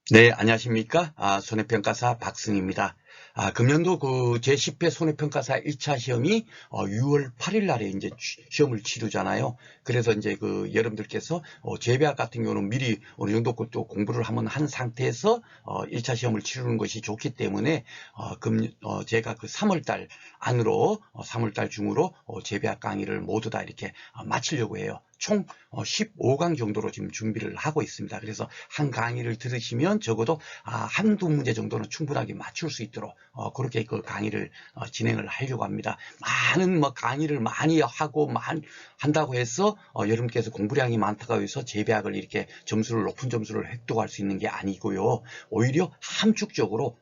네, 안녕하십니까? 손해평가사 박승입니다. 금년도 그 제10회 손해평가사 1차 시험이 6월 8일 날에 이제 시험을 치르잖아요. 그래서 이제 그 여러분들께서 재배학 같은 경우는 미리 어느 정도 또 공부를 한번 한 상태에서 1차 시험을 치르는 것이 좋기 때문에 제가 그 3월 달 안으로 3월 달 중으로 재배학 강의를 모두 다 이렇게 마치려고 해요. 총 15강 정도로 지금 준비를 하고 있습니다. 그래서 한 강의를 들으시면 적어도 한두 문제 정도는 충분하게 맞출 수 있도록 그렇게 그 강의를 진행을 하려고 합니다. 많은 뭐 강의를 많이 하고 한다고 해서 여러분께서 공부량이 많다고 해서 재배학을 이렇게 높은 점수를 획득할 수 있는 게 아니고요. 오히려 함축적으로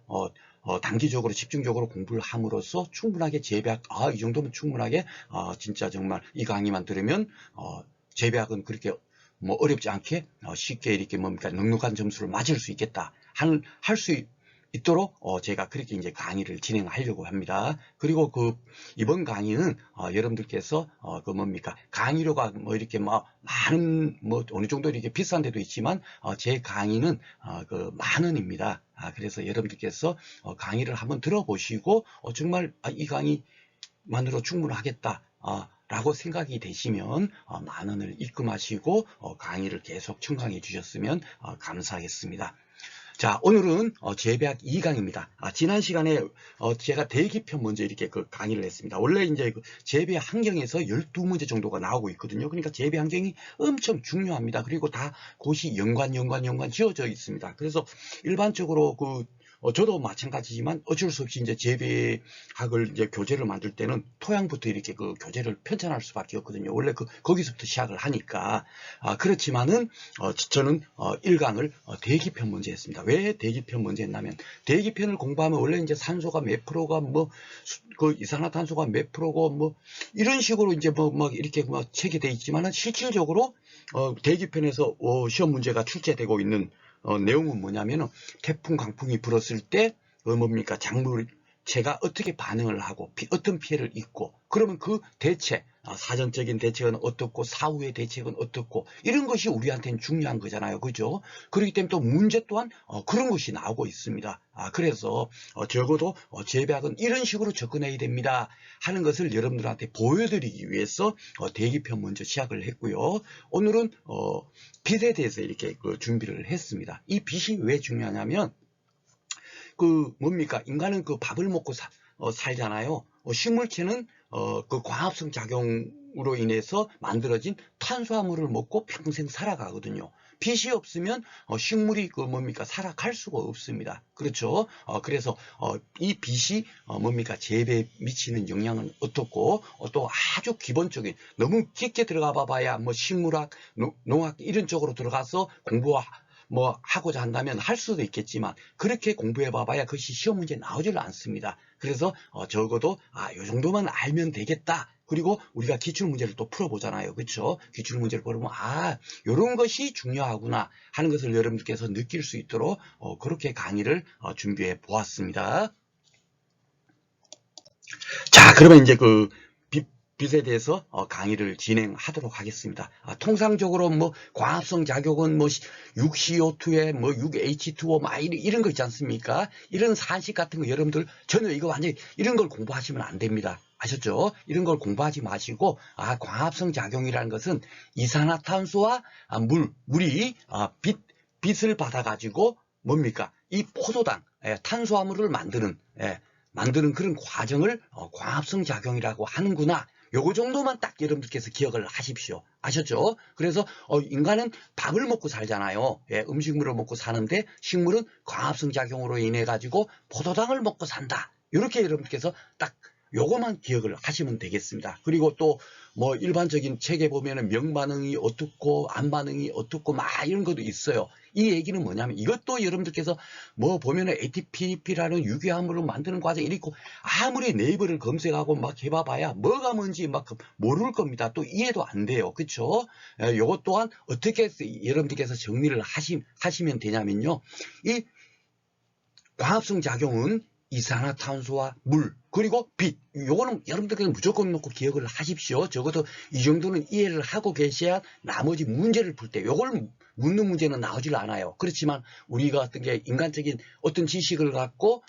단기적으로 집중적으로 공부를 함으로써 충분하게 재배학 이 정도면 충분하게 진짜 정말 이 강의만 들으면 재배학은 그렇게 뭐 어렵지 않게 쉽게 이렇게 뭡니까 넉넉한 점수를 맞을 수 있겠다 할 수 있도록 제가 그렇게 이제 강의를 진행하려고 합니다. 그리고 그 이번 강의는 여러분들께서 그 뭡니까 강의료가 뭐 이렇게 뭐 많은 뭐 어느 정도 이렇게 비싼 데도 있지만 제 강의는 그 10,000원입니다. 그래서 여러분들께서 강의를 한번 들어보시고 정말 이 강의만으로 충분하겠다. 라고 생각이 되시면 10,000원을 입금하시고 강의를 계속 청강해 주셨으면 감사하겠습니다. 자, 오늘은 재배학 2강입니다. 지난 시간에 제가 대기편 먼저 이렇게 그 강의를 했습니다. 원래 이제 그 재배 환경에서 12문제 정도가 나오고 있거든요. 그러니까 재배 환경이 엄청 중요합니다. 그리고 다 곳이 연관 지어져 있습니다. 그래서 일반적으로 저도 마찬가지지만 어쩔 수 없이 이제 재배학을 이제 교재를 만들 때는 토양부터 이렇게 그 교재를 편찬할 수밖에 없거든요. 원래 거기서부터 시작을 하니까. 그렇지만은 저는 1강을 대기편 문제 했습니다. 왜 대기편 문제 했냐면 대기편을 공부하면 원래 이제 산소가 몇 프로가 그 이산화탄소가 몇 프로고 뭐 이런 식으로 이제 막 이렇게 막 책이 돼 있지만은 실질적으로 대기편에서 시험 문제가 출제되고 있는 내용은 뭐냐면은 태풍 강풍이 불었을 때 뭡니까 작물체가 어떻게 반응을 하고 어떤 피해를 입고 그러면 그 대책 사전적인 대책은 어떻고 사후의 대책은 어떻고 이런 것이 우리한테는 중요한 거잖아요. 그죠? 그렇기 때문에 또 문제 또한 그런 것이 나오고 있습니다. 그래서 적어도 재배학은 이런 식으로 접근해야 됩니다 하는 것을 여러분들한테 보여드리기 위해서 대기편 먼저 시작을 했고요. 오늘은 빛에 대해서 이렇게 준비를 했습니다. 이 빛이 왜 중요하냐면 뭡니까 인간은 그 밥을 먹고 살잖아요. 식물체는 그 광합성 작용으로 인해서 만들어진 탄수화물을 먹고 평생 살아가거든요. 빛이 없으면 식물이 살아갈 수가 없습니다. 그렇죠? 그래서 이 빛이 뭡니까 재배에 미치는 영향은 어떻고 또 아주 기본적인 너무 깊게 들어가 봐야 뭐 식물학, 농학 이런 쪽으로 들어가서 하고자 한다면 할 수도 있겠지만 그렇게 공부해 봐봐야 그것이 시험 문제에 나오질 않습니다. 그래서 적어도 요 정도만 알면 되겠다. 그리고 우리가 기출문제를 또 풀어보잖아요. 그렇죠? 기출문제를 풀어보면 이런 것이 중요하구나 하는 것을 여러분들께서 느낄 수 있도록 그렇게 강의를 준비해 보았습니다. 자, 그러면 이제 빛에 대해서 강의를 진행하도록 하겠습니다. 통상적으로 광합성 작용은 6CO2에 6H2O 이런 거 있지 않습니까? 이런 산식 같은 거 여러분들 전혀 이거 완전히 이런 걸 공부하시면 안 됩니다. 아셨죠? 이런 걸 공부하지 마시고 광합성 작용이라는 것은 이산화탄소와 물이 빛을 받아가지고 뭡니까? 이 포도당 탄수화물을 만드는 그런 과정을 광합성 작용이라고 하는구나. 요거 정도만 딱 여러분들께서 기억을 하십시오. 아셨죠? 그래서 인간은 밥을 먹고 살잖아요. 음식물을 먹고 사는데 식물은 광합성 작용으로 인해 가지고 포도당을 먹고 산다. 이렇게 여러분께서 딱 요거만 기억을 하시면 되겠습니다. 그리고 또 일반적인 책에 보면은 명반응이 어떻고 안반응이 어떻고 이런 것도 있어요. 이 얘기는 뭐냐면 이것도 여러분들께서 보면은 ATP라는 유기화합물을 만드는 과정이 있고 아무리 네이버를 검색하고 해봐봐야 뭐가 뭔지 모를 겁니다. 또 이해도 안 돼요. 그쵸? 요것 또한 어떻게 여러분들께서 정리를 하시면 되냐면요. 이 광합성 작용은 이산화탄소와 물 그리고 빛. 요거는 여러분들께서 무조건 놓고 기억을 하십시오. 적어도 이 정도는 이해를 하고 계셔야 나머지 문제를 풀 때 요걸 묻는 문제는 나오질 않아요. 그렇지만 우리가 어떤 게 인간적인 어떤 지식을 갖고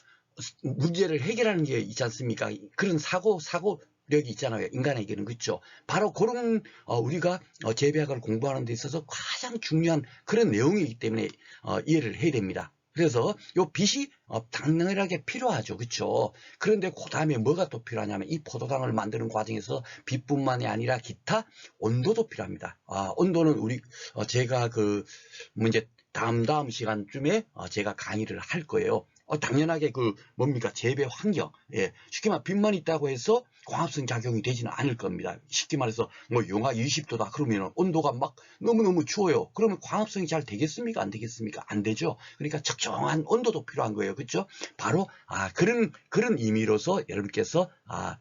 문제를 해결하는 게 있지 않습니까? 그런 사고력이 있잖아요. 인간에게는. 그렇죠. 바로 그런 우리가 재배학을 공부하는 데 있어서 가장 중요한 그런 내용이기 때문에 이해를 해야 됩니다. 그래서 요 빛이 당연하게 필요하죠. 그렇죠. 그런데 그 다음에 뭐가 또 필요하냐면 이 포도당을 만드는 과정에서 빛뿐만이 아니라 기타 온도도 필요합니다. 온도는 우리 제가 이제 다음 시간쯤에 제가 강의를 할 거예요. 당연하게 뭡니까? 재배 환경. 예. 쉽게 말해, 빛만 있다고 해서 광합성 작용이 되지는 않을 겁니다. 쉽게 말해서, 영하 20도다. 그러면 온도가 막 너무너무 추워요. 그러면 광합성이 잘 되겠습니까? 안 되겠습니까? 안 되죠. 그러니까 적정한 온도도 필요한 거예요. 그렇죠? 바로, 그런 의미로서 여러분께서,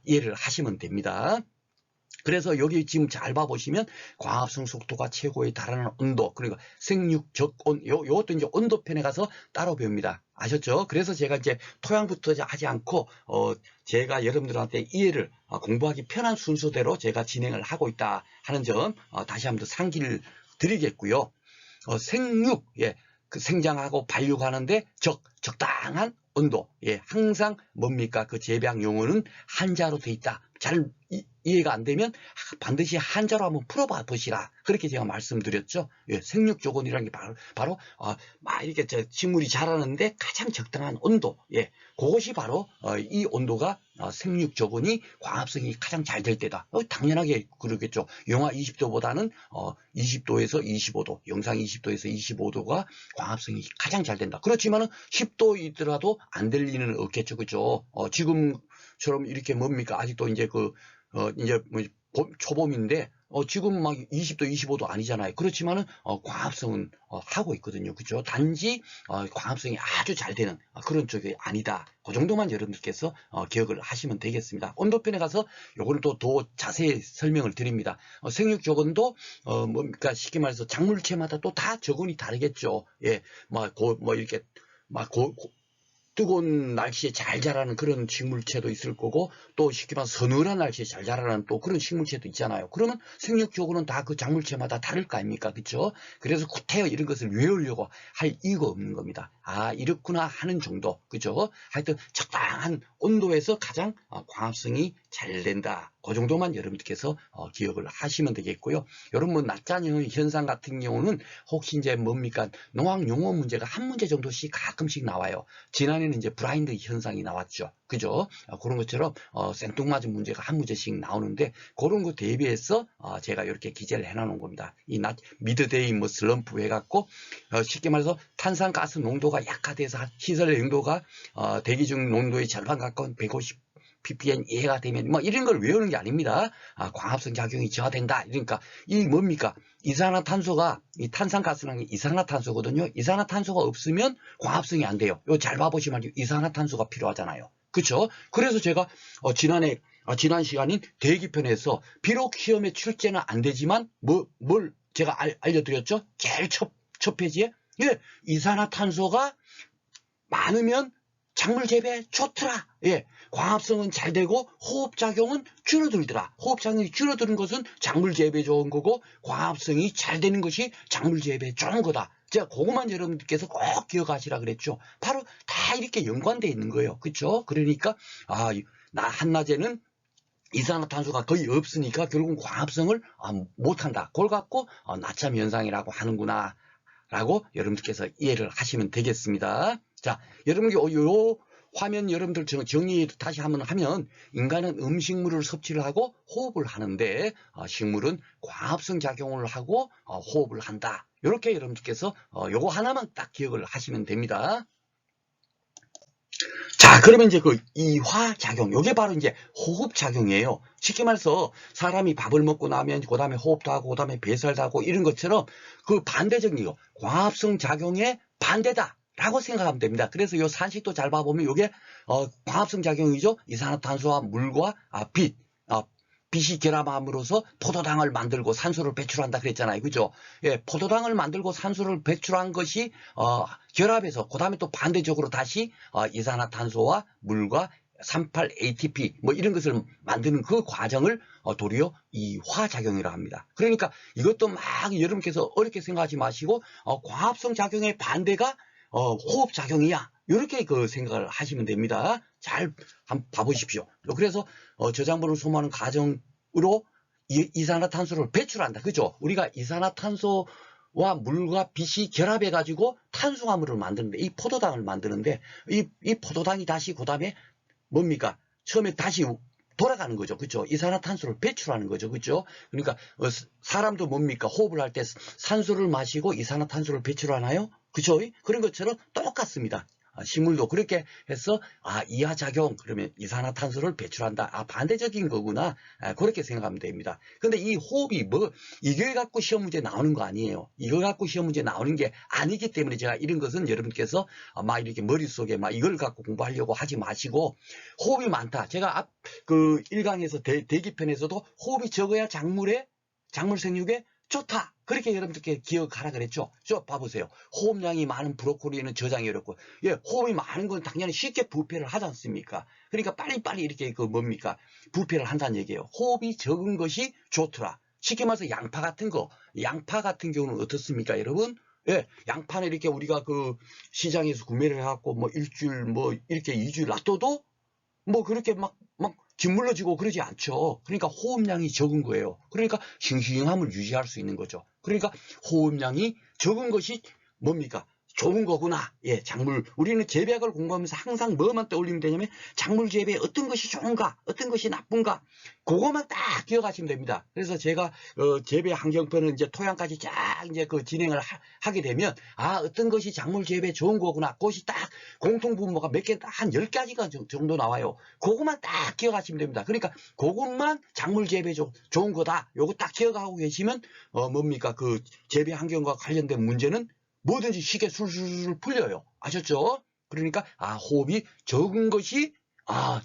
이해를 하시면 됩니다. 그래서 여기 지금 잘 봐보시면 광합성 속도가 최고에 달하는 온도, 그러니까 생육적온, 요것도 이제 온도편에 가서 따로 배웁니다. 아셨죠? 그래서 제가 이제 토양부터 하지 않고 제가 여러분들한테 이해를 공부하기 편한 순서대로 제가 진행을 하고 있다 하는 점 다시 한번 상기를 드리겠고요. 생육, 예, 그 생장하고 발육하는데 적당한 온도, 예, 항상 뭡니까? 그 재배학 용어는 한자로 돼 있다. 잘 이해가 안 되면 반드시 한자로 한번 풀어봐 보시라. 그렇게 제가 말씀드렸죠. 예, 생육조건이라는 게 바로 막 이렇게 식물이 자라는데 가장 적당한 온도. 예, 그것이 바로 이 온도가 생육조건이 광합성이 가장 잘 될 때다. 당연하게 그러겠죠. 영하 20도보다는 20도에서 25도, 영상 20도에서 25도가 광합성이 가장 잘 된다. 그렇지만은 10도이더라도 안 될 리는 없겠죠. 그죠? 지금처럼 이렇게 뭡니까? 아직도 이제 이제 초봄인데 지금 막 20도, 25도 아니잖아요. 그렇지만은 광합성은 하고 있거든요. 그죠? 단지 광합성이 아주 잘 되는 그런 쪽이 아니다. 그 정도만 여러분들께서 기억을 하시면 되겠습니다. 온도편에 가서 요거를 또 더 자세히 설명을 드립니다. 생육 조건도 뭡니까? 쉽게 말해서 작물체마다 또 다 조건이 다르겠죠. 예, 이렇게 뜨거운 날씨에 잘 자라는 그런 식물체도 있을 거고, 또 쉽게 말해서 서늘한 날씨에 잘 자라는 또 그런 식물체도 있잖아요. 그러면 생육적으로는 다 그 작물체마다 다를 거 아닙니까? 그렇죠? 그래서 구태여 이런 것을 외우려고 할 이유가 없는 겁니다. 이렇구나 하는 정도. 그죠? 하여튼 적당한 온도에서 가장 광합성이 잘 된다. 그 정도만 여러분들께서 기억을 하시면 되겠고요. 여러분 낮잠 현상 같은 경우는 혹시 이제 뭡니까? 농학 용어 문제가 한 문제 정도씩 가끔씩 나와요. 지난해는 이제 브라인드 현상이 나왔죠. 그죠? 그런 것처럼 생뚱맞은 문제가 한 문제씩 나오는데 그런 거 대비해서 제가 이렇게 기재를 해놓은 겁니다. 이 미드데이 슬럼프 해갖고 쉽게 말해서 탄산가스 농도가 약화돼서 시설 농도가 대기 중 농도의 절반 가까운 150 ppm 이하가 되면 이런 걸 외우는 게 아닙니다. 광합성 작용이 저하된다. 그러니까 이 뭡니까? 이산화탄소가 이 탄산가스는 이산화탄소거든요. 이산화탄소가 없으면 광합성이 안 돼요. 이거 잘 봐보시면 이산화탄소가 필요하잖아요. 그렇죠? 그래서 제가 지난 시간인 대기편에서 비록 시험에 출제는 안 되지만 뭘 제가 알려드렸죠? 제일 첫 페이지에 이산화탄소가 많으면 작물 재배에 좋더라. 예, 광합성은 잘 되고 호흡작용은 줄어들더라. 호흡작용이 줄어드는 것은 작물 재배에 좋은 거고 광합성이 잘 되는 것이 작물 재배에 좋은 거다. 제가 그것만 여러분들께서 꼭 기억하시라 그랬죠. 바로 다 이렇게 연관되어 있는 거예요. 그렇죠? 그러니까 한낮에는 이산화탄소가 거의 없으니까 결국 광합성을 못한다. 그걸 갖고 낮잠 현상이라고 하는구나 라고 여러분들께서 이해를 하시면 되겠습니다. 자, 여러분께 요 화면 여러분들 정리 다시 한번 하면 인간은 음식물을 섭취를 하고 호흡을 하는데 식물은 광합성 작용을 하고 호흡을 한다. 이렇게 여러분들께서 요거 하나만 딱 기억을 하시면 됩니다. 자, 그러면 이제 이화작용, 요게 바로 이제 호흡작용이에요. 쉽게 말해서 사람이 밥을 먹고 나면 그 다음에 호흡도 하고 그 다음에 배설도 하고 이런 것처럼 그 반대적인 거, 광합성 작용의 반대다. 라고 생각하면 됩니다. 그래서 요 산식도 잘 봐보면 요게 광합성 작용이죠. 이산화탄소와 물과 빛이 결합함으로써 포도당을 만들고 산소를 배출한다 그랬잖아요. 그죠? 예, 포도당을 만들고 산소를 배출한 것이 결합해서 그 다음에 또 반대적으로 다시 이산화탄소와 물과 38ATP 뭐 이런 것을 만드는 그 과정을 도리어 이화작용이라 합니다. 그러니까 이것도 막 여러분께서 어렵게 생각하지 마시고 광합성 작용의 반대가 호흡작용이야. 이렇게 그 생각을 하시면 됩니다. 잘 한번 봐보십시오. 그래서 저장물을 소모하는 과정으로 이산화탄소를 배출한다. 그죠? 우리가 이산화탄소와 물과 빛이 결합해 가지고 탄수화물을 만드는데, 이 포도당을 만드는데, 이 포도당이 다시 그 다음에 뭡니까? 처음에 다시 돌아가는 거죠. 그죠? 이산화탄소를 배출하는 거죠. 그죠? 그러니까 사람도 뭡니까? 호흡을 할 때 산소를 마시고 이산화탄소를 배출하나요? 그죠? 그런 것처럼 똑같습니다. 식물도 그렇게 해서 이하작용, 그러면 이산화탄소를 배출한다. 반대적인 거구나. 그렇게 생각하면 됩니다. 근데 이 호흡이 이걸 갖고 시험 문제 나오는 거 아니에요. 이걸 갖고 시험 문제 나오는 게 아니기 때문에 제가 이런 것은 여러분께서 막 이렇게 머릿속에 막 이걸 갖고 공부하려고 하지 마시고, 호흡이 많다. 제가 그 1강에서 대기편에서도 호흡이 적어야 작물 생육에 좋다. 그렇게 여러분들께 기억하라 그랬죠. 봐보세요. 호흡량이 많은 브로콜리는 저장이 어렵고, 호흡이 많은 건 당연히 쉽게 부패를 하지 않습니까? 그러니까 빨리빨리 이렇게 부패를 한다는 얘기예요. 호흡이 적은 것이 좋더라. 쉽게 말해서 양파 같은 경우는 어떻습니까, 여러분? 양파는 이렇게 우리가 그 시장에서 구매를 해갖고 일주일 이렇게 2주일 놔둬도 그렇게 막 짓물러지고 그러지 않죠. 그러니까 호흡량이 적은 거예요. 그러니까 싱싱함을 유지할 수 있는 거죠. 그러니까 호흡량이 적은 것이 뭡니까? 좋은 거구나. 작물. 우리는 재배학을 공부하면서 항상 뭐만 떠올리면 되냐면 작물 재배에 어떤 것이 좋은가, 어떤 것이 나쁜가, 그것만 딱 기억하시면 됩니다. 그래서 제가 재배 환경편은 이제 토양까지 쫙 이제 진행을 하게 되면 어떤 것이 작물 재배에 좋은 거구나. 그것이 딱 공통 분모가 몇 개, 한 10가지가 정도 나와요. 그것만 딱 기억하시면 됩니다. 그러니까 그것만 작물 재배에 좋은 거다. 요거 딱 기억하고 계시면 뭡니까? 그 재배 환경과 관련된 문제는 뭐든지 쉽게 술술 풀려요. 아셨죠? 그러니까 호흡이 적은 것이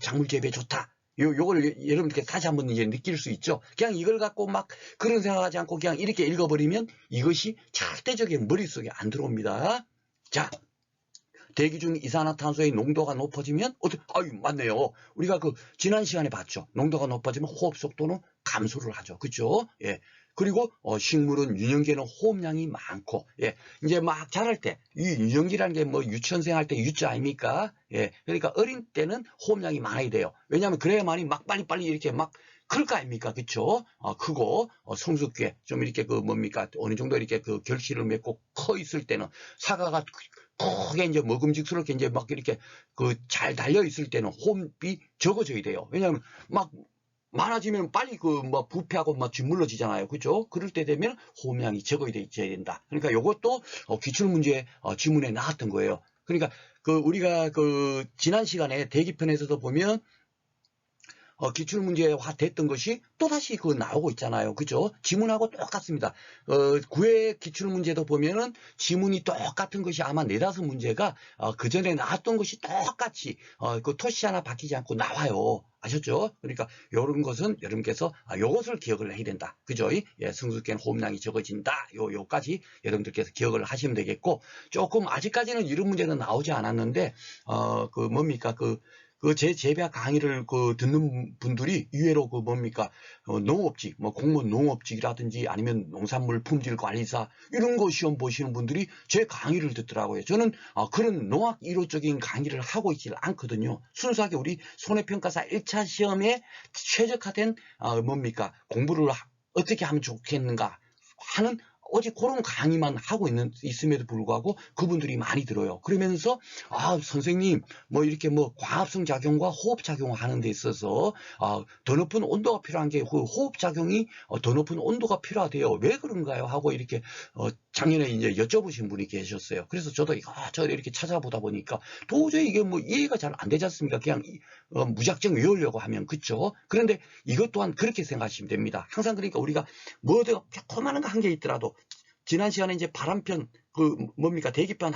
작물 재배에 좋다. 요걸 여러분께 다시 한번 이제 느낄 수 있죠. 그냥 이걸 갖고 막 그런 생각하지 않고 그냥 이렇게 읽어버리면 이것이 절대적인 머릿속에 안 들어옵니다. 자, 대기 중 이산화탄소의 농도가 높아지면 맞네요. 우리가 지난 시간에 봤죠. 농도가 높아지면 호흡 속도는 감소를 하죠. 그죠? 그리고 식물은 유년기에는 호흡량이 많고, 이제 막 자랄 때, 이 유년기라는 게 유치원생 할 때 유자 아닙니까? 그러니까 어린 때는 호흡량이 많아야 돼요. 왜냐하면 그래야만이 막 빨리빨리 이렇게 막 클 거 아닙니까? 그쵸? 크고, 성숙기에 좀 이렇게 어느 정도 이렇게 결실을 맺고 커 있을 때는 사과가 크게 이제 먹음직스럽게 이제 막 이렇게 잘 달려 있을 때는 호흡이 적어져야 돼요. 왜냐하면 막 많아지면 빨리 부패하고 짓물러지잖아요. 그죠? 그럴 때 되면 호흡량이 적어야 된다. 그러니까 이것도 기출문제 지문에 나왔던 거예요. 그러니까 우리가 지난 시간에 대기편에서도 보면 기출문제화 됐던 것이 또다시 나오고 있잖아요. 그죠? 지문하고 똑같습니다. 9회 기출문제도 보면은 지문이 똑같은 것이 아마 4-5문제가 그 전에 나왔던 것이 똑같이 토시 하나 바뀌지 않고 나와요. 아셨죠? 그러니까 요런 것은 여러분께서 요것을 기억을 해야 된다. 그죠? 성숙기에는 호흡량이 적어진다. 요까지 여러분들께서 기억을 하시면 되겠고, 조금 아직까지는 이런 문제는 나오지 않았는데 제 재배학 강의를 듣는 분들이 의외로 농업직, 공무원 농업직이라든지 아니면 농산물 품질 관리사 이런 거 시험 보시는 분들이 제 강의를 듣더라고요. 저는 그런 농학 이론적인 강의를 하고 있지 않거든요. 순수하게 우리 손해평가사 1차 시험에 최적화된 공부를 어떻게 하면 좋겠는가 하는 오직 그런 강의만 하고 있음에도 불구하고 그분들이 많이 들어요. 그러면서 선생님 이렇게 광합성 작용과 호흡 작용을 하는 데 있어서 더 높은 온도가 필요한 게 호흡 작용이 더 높은 온도가 필요하대요. 왜 그런가요? 하고 이렇게 작년에 이제 여쭤보신 분이 계셨어요. 그래서 저도 이것저것 이렇게 찾아보다 보니까 도저히 이게 이해가 잘 안 되지 않습니까? 그냥 무작정 외우려고 하면. 그쵸? 그런데 이것 또한 그렇게 생각하시면 됩니다. 항상 그러니까 우리가 뭐든 조그마한 거 한 개 있더라도 지난 시간에 이제 바람편 대기편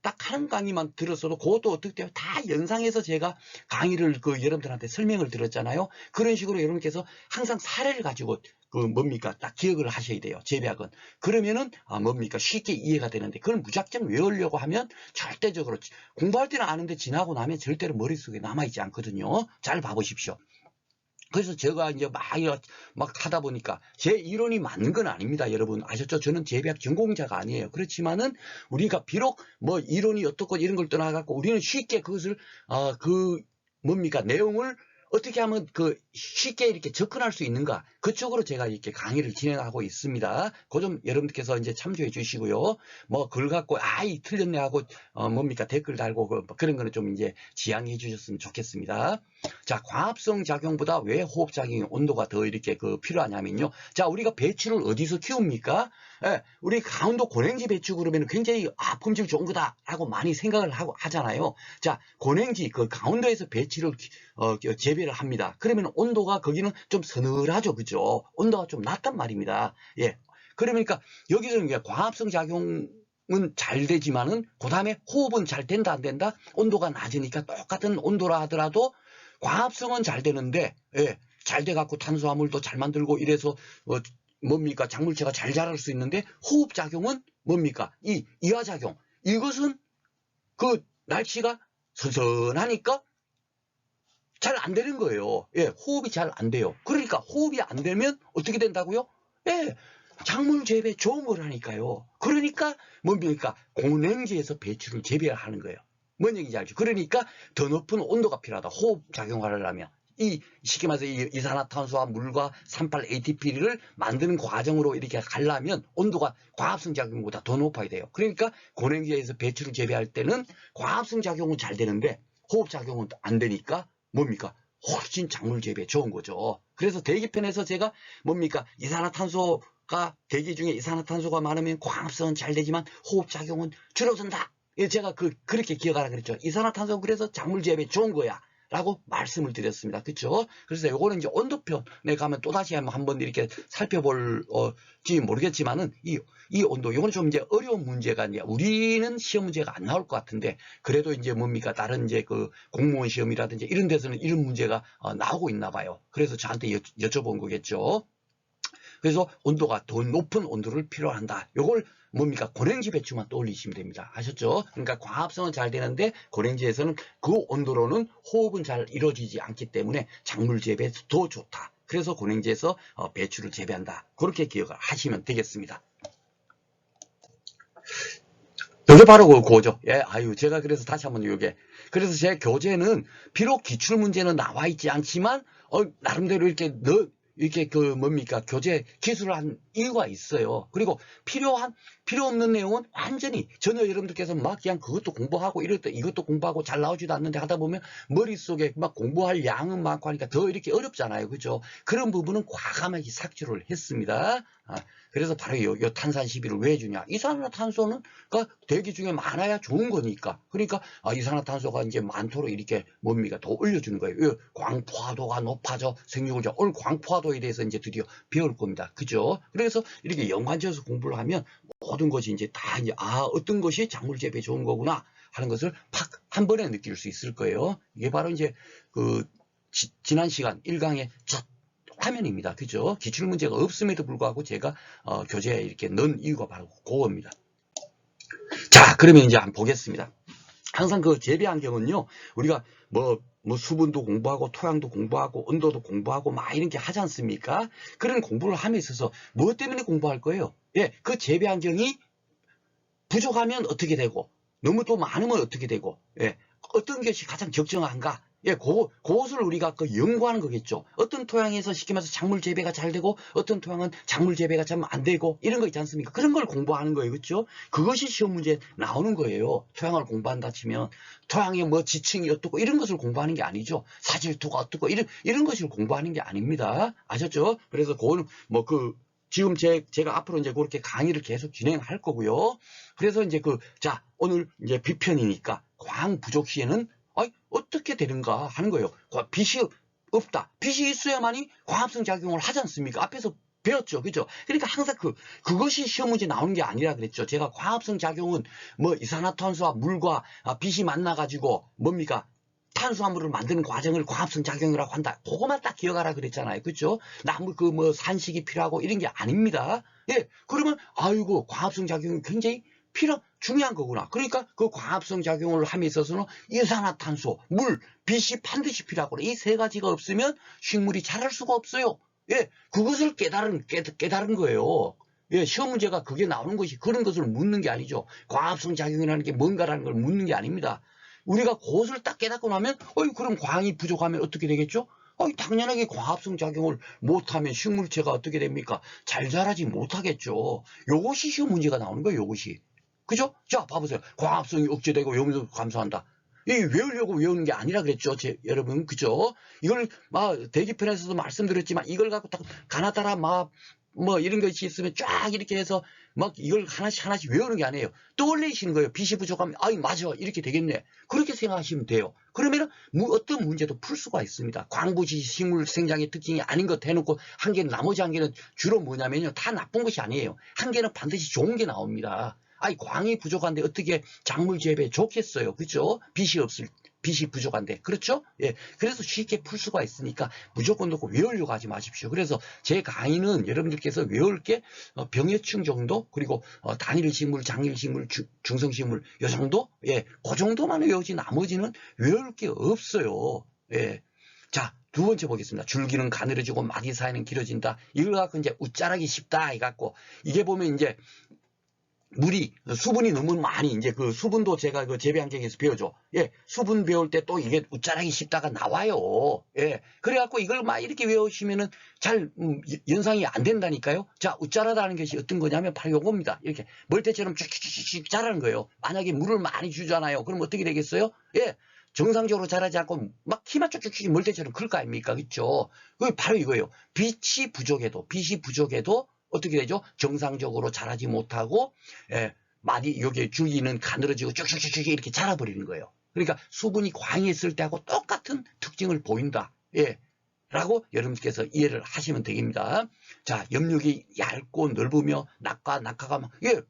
딱 한 강의만 들었어도 그것도 어떻게 돼요? 다 연상해서 제가 강의를 여러분들한테 설명을 드렸잖아요. 그런 식으로 여러분께서 항상 사례를 가지고 그 뭡니까 딱 기억을 하셔야 돼요. 재배학은. 그러면은 뭡니까 쉽게 이해가 되는데 그걸 무작정 외우려고 하면 절대적으로 공부할 때는 아는데 지나고 나면 절대로 머릿속에 남아있지 않거든요. 잘 봐보십시오. 그래서 제가 이제 막 하다 보니까 제 이론이 맞는 건 아닙니다. 여러분 아셨죠? 저는 재배학 전공자가 아니에요. 그렇지만은 우리가 비록 뭐 이론이 어떻고 이런 걸 떠나갖고 우리는 쉽게 그것을 그 뭡니까 내용을 어떻게 하면 그 쉽게 이렇게 접근할 수 있는가 그쪽으로 제가 이렇게 강의를 진행하고 있습니다. 그 좀 여러분들께서 이제 참조해 주시고요. 뭐 그걸 갖고 이 틀렸네 하고 뭡니까 댓글 달고 그런 거는 좀 이제 지양해 주셨으면 좋겠습니다. 자, 과합성 작용보다 왜 호흡 작용이 온도가 더 이렇게 필요하냐면요. 자, 우리가 배추를 어디서 키웁니까? 예, 우리 강원도 고랭지 배추 그러면 굉장히 품질 좋은 거다라고 많이 생각을 하잖아요. 자, 고랭지 그 강원도에서 배추를 재배를 합니다. 그러면 온도가 거기는 좀 서늘하죠, 그죠? 온도가 좀 낮단 말입니다. 예, 그러니까 여기서는 과합성 작용 은 잘 되지만은 그 다음에 호흡은 잘 된다 안 된다? 온도가 낮으니까 똑같은 온도라 하더라도 과합성은 잘 되는데 예, 잘 돼갖고 탄수화물도 잘 만들고 이래서 뭡니까 작물체가 잘 자랄 수 있는데 호흡작용은 뭡니까 이 이하작용 이것은 그 날씨가 선선하니까 잘 안 되는 거예요. 예, 호흡이 잘 안 돼요. 그러니까 호흡이 안 되면 어떻게 된다고요? 예, 작물 재배 좋은 거라니까요. 그러니까 뭡니까 고냉지에서 배추를 재배하는 거예요. 뭔 얘기인지 알죠? 그러니까 더 높은 온도가 필요하다. 호흡 작용을 하려면 쉽게 말해서 이산화탄소와 물과 38ATP를 만드는 과정으로 이렇게 가려면 온도가 과합성 작용보다 더 높아야 돼요. 그러니까 고냉지에서 배추를 재배할 때는 과합성 작용은 잘 되는데 호흡 작용은 안 되니까 뭡니까 훨씬 작물 재배에 좋은 거죠. 그래서 대기편에서 제가 뭡니까 이산화탄소가 대기 중에 이산화탄소가 많으면 광합성은 잘 되지만 호흡작용은 줄어든다. 제가 그렇게 기억하라 그랬죠. 이산화탄소는 그래서 작물 재배에 좋은 거야. 라고 말씀을 드렸습니다. 그렇죠? 그래서 요거는 이제 온도편에 가면 또다시 한번 이렇게 살펴볼지 모르겠지만은 이 온도, 요거는 좀 이제 어려운 문제가 이제 우리는 시험 문제가 안 나올 것 같은데 그래도 이제 뭡니까 다른 이제 그 공무원 시험이라든지 이런 데서는 이런 문제가 나오고 있나 봐요. 그래서 저한테 여쭤본 거겠죠. 그래서 온도가 더 높은 온도를 필요한다. 요걸 뭡니까 고랭지 배추만 떠올리시면 됩니다. 아셨죠? 그러니까 과합성은 잘 되는데 고랭지에서는 그 온도로는 호흡은 잘 이루어지지 않기 때문에 작물 재배에 더 좋다. 그래서 고랭지에서 배추를 재배한다. 그렇게 기억을 하시면 되겠습니다. 이게 바로 그거죠. 예, 제가 그래서 다시 한번 요게. 그래서 제 교재는 비록 기출문제는 나와 있지 않지만, 나름대로 이렇게 뭡니까 교재 기술을 한 이유가 있어요. 그리고 필요 없는 내용은 완전히 전혀 여러분들께서 막 그냥 그것도 공부하고 이것도 공부하고 잘 나오지도 않는데 하다 보면 머릿속에 막 공부할 양은 많고 하니까 더 이렇게 어렵잖아요. 그죠? 그런 부분은 과감하게 삭제를 했습니다. 그래서 바로 요 탄산 시비를 왜 주냐? 이산화탄소는 대기 중에 많아야 좋은 거니까. 그러니까 이산화탄소가 이제 많도록 이렇게 뭡니까 더 올려주는 거예요. 광포화도가 높아져 생육을죠. 오늘 광포화도에 대해서 이제 드디어 배울 겁니다. 그죠? 그래서 이렇게 연관지어서 공부를 하면 모든 것이 이제 다 이제 어떤 것이 작물 재배에 좋은 거구나 하는 것을 팍 한 번에 느낄 수 있을 거예요. 이게 바로 이제 지난 시간 1강의 첫 화면입니다. 그죠? 기출문제가 없음에도 불구하고 제가 교재에 이렇게 넣은 이유가 바로 그겁니다. 자, 그러면 이제 한번 보겠습니다. 항상 그 재배 환경은요, 우리가 뭐 수분도 공부하고 토양도 공부하고 온도도 공부하고 막 이런 게 하지 않습니까? 그런 공부를 함에 있어서 무엇 때문에 공부할 거예요? 예, 그 재배 환경이 부족하면 어떻게 되고 너무 또 많으면 어떻게 되고 예, 어떤 것이 가장 적정한가? 예, 그것을 우리가 연구하는 거겠죠. 어떤 토양에서 쉽게 말해서 작물 재배가 잘 되고 어떤 토양은 작물 재배가 잘 안 되고 이런 거 있지 않습니까? 그런 걸 공부하는 거예요. 그렇죠? 그것이 시험 문제에 나오는 거예요. 토양을 공부한다 치면 토양의 뭐 지층이 어떻고 이런 것을 공부하는 게 아니죠. 사질토가 어떻고 이런 것을 공부하는 게 아닙니다. 아셨죠? 그래서 그거는 지금 제가 앞으로 이제 그렇게 강의를 계속 진행할 거고요. 그래서 이제 자, 오늘 이제 비편이니까 광 부족 시에는 어떻게 되는가 하는 거예요. 빛이 없다. 빛이 있어야만이 광합성 작용을 하지 않습니까? 앞에서 배웠죠. 그죠? 그러니까 항상 그것이 시험 문제 나오는 게 아니라 그랬죠. 제가 광합성 작용은 뭐 이산화탄소와 물과 빛이 만나가지고 뭡니까? 탄수화물을 만드는 과정을 광합성 작용이라고 한다. 그거만 딱 기억하라 그랬잖아요. 그렇죠? 나무 그 뭐 산식이 필요하고 이런 게 아닙니다. 예, 그러면 아이고 광합성 작용이 굉장히 중요한 거구나. 그러니까 그 광합성 작용을 함에 있어서는 이산화탄소, 물, 빛이 반드시 필요하고 이 세 가지가 없으면 식물이 자랄 수가 없어요. 예, 그것을 깨달은 거예요. 예, 시험 문제가 그게 나오는 것이 그런 것을 묻는 게 아니죠. 광합성 작용이라는 게 뭔가라는 걸 묻는 게 아닙니다. 우리가 그것을 딱 깨닫고 나면 그럼 광이 부족하면 어떻게 되겠죠? 당연하게 광합성 작용을 못하면 식물체가 어떻게 됩니까? 잘 자라지 못하겠죠. 요것이 시험 문제가 나오는 거예요. 요것이. 그죠? 자, 봐보세요. 광합성이 억제되고 염도 감소한다. 이 외우려고 외우는 게 아니라 그랬죠. 여러분, 그죠? 이걸 대기편에서도 말씀드렸지만 이걸 갖고 딱 가나다라 뭐 이런 것이 있으면 쫙 이렇게 해서 막 이걸 하나씩 외우는 게 아니에요. 떠올리시는 거예요. 빛이 부족하면 맞아 이렇게 되겠네. 그렇게 생각하시면 돼요. 그러면 어떤 문제도 풀 수가 있습니다. 광부지 식물 생장의 특징이 아닌 것 해놓고 한 개는 나머지 한 개는 주로 뭐냐면요. 다 나쁜 것이 아니에요. 한 개는 반드시 좋은 게 나옵니다. 광이 부족한데 어떻게 작물 재배에 좋겠어요. 그죠? 빛이 부족한데. 그렇죠? 예. 그래서 쉽게 풀 수가 있으니까 무조건 놓고 외우려고 하지 마십시오. 그래서 제 강의는 여러분들께서 외울 게 병해충 정도, 그리고 단일식물, 장일식물, 중성식물 요 정도? 예. 그 정도만 외우지 나머지는 외울 게 없어요. 예. 자, 두 번째 보겠습니다. 줄기는 가늘어지고 막이 사이는 길어진다. 이걸 갖고 이제 웃자라기 쉽다. 이게 보면 이제 수분이 너무 많이, 이제 그 수분도 제가 그 재배 환경에서 배워줘. 예, 수분 배울 때 또 이게 웃자라기 쉽다가 나와요. 예, 그래갖고 이걸 막 이렇게 외우시면은 잘, 연상이 안 된다니까요. 자, 웃자라다는 것이 어떤 거냐면 바로 요겁니다. 이렇게 멀대처럼 쭉쭉쭉쭉 자라는 거예요. 만약에 물을 많이 주잖아요. 그럼 어떻게 되겠어요? 예. 정상적으로 자라지 않고 막 키만 쭉쭉쭉 멀대처럼 클 거 아닙니까? 그쵸? 그게 바로 이거예요. 빛이 부족해도 어떻게 되죠? 정상적으로 자라지 못하고, 여기 줄기는 가늘어지고 쭉쭉쭉쭉 이렇게 자라버리는 거예요. 그러니까 수분이 광했을 때하고 똑같은 특징을 보인다. 예. 라고 여러분께서 이해를 하시면 되겠습니다. 자,葉육이 얇고 넓으며 낙하가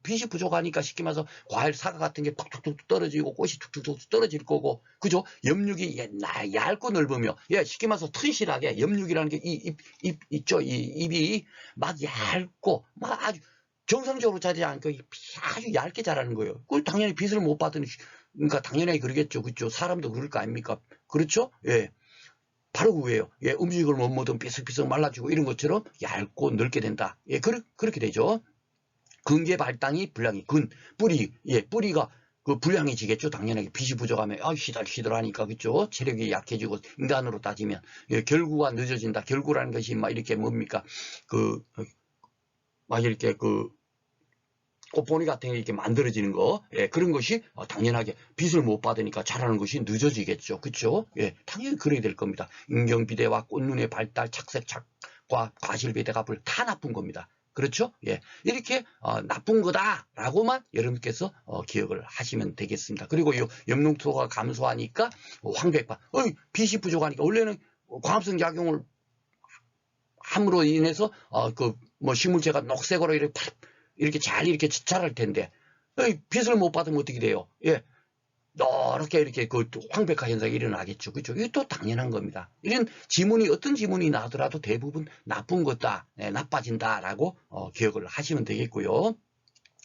빛이 부족하니까 쉽게 말해서 과일 사과 같은 게 툭툭툭 떨어지고 꽃이 툭툭툭 떨어질 거고, 그죠?葉육이 얇고 넓으며, 쉽게 말해서 튼실하게葉육이라는 게 있죠. 이 잎이 막 얇고 막 아주 정상적으로 자라지 않고 아주 얇게 자라는 거예요. 그걸 당연히 빛을 못 받으니, 그러니까 당연히 그러겠죠. 그죠? 사람도 그럴 거 아닙니까? 그렇죠? 예. 바로 그거예요. 예, 음식을 못 먹으면 삐석삐석 말라지고 이런 것처럼 얇고 넓게 된다. 예, 그렇게 되죠. 근계 발당이 불량이 뿌리가 그 불량해지겠죠. 당연하게 빛이 부족하면 시들시들하니까 그죠. 체력이 약해지고 인간으로 따지면 결구가 늦어진다. 결구라는 것이 막 이렇게 뭡니까? 이렇게 꽃보니 같은 게 이렇게 만들어지는 거, 그런 것이 당연하게 빛을 못 받으니까 자라는 것이 늦어지겠죠. 그렇죠? 예, 당연히 그래야 될 겁니다. 인경비대와 꽃눈의 발달, 착색착과 과실비대가 다 나쁜 겁니다. 그렇죠? 예, 이렇게 나쁜 거다라고만 여러분께서 기억을 하시면 되겠습니다. 그리고 이 염농토가 감소하니까 황백화, 빛이 부족하니까 원래는 광합성 작용을 함으로 인해서 식물체가 녹색으로 이렇게 잘 이렇게 자랄 텐데 빛을 못 받으면 어떻게 돼요? 예, 노랗게 이렇게 황백화 현상이 일어나겠죠. 그죠? 이게 또 당연한 겁니다. 이런 어떤 지문이 나더라도 대부분 나쁜 거다, 나빠진다라고 기억을 하시면 되겠고요.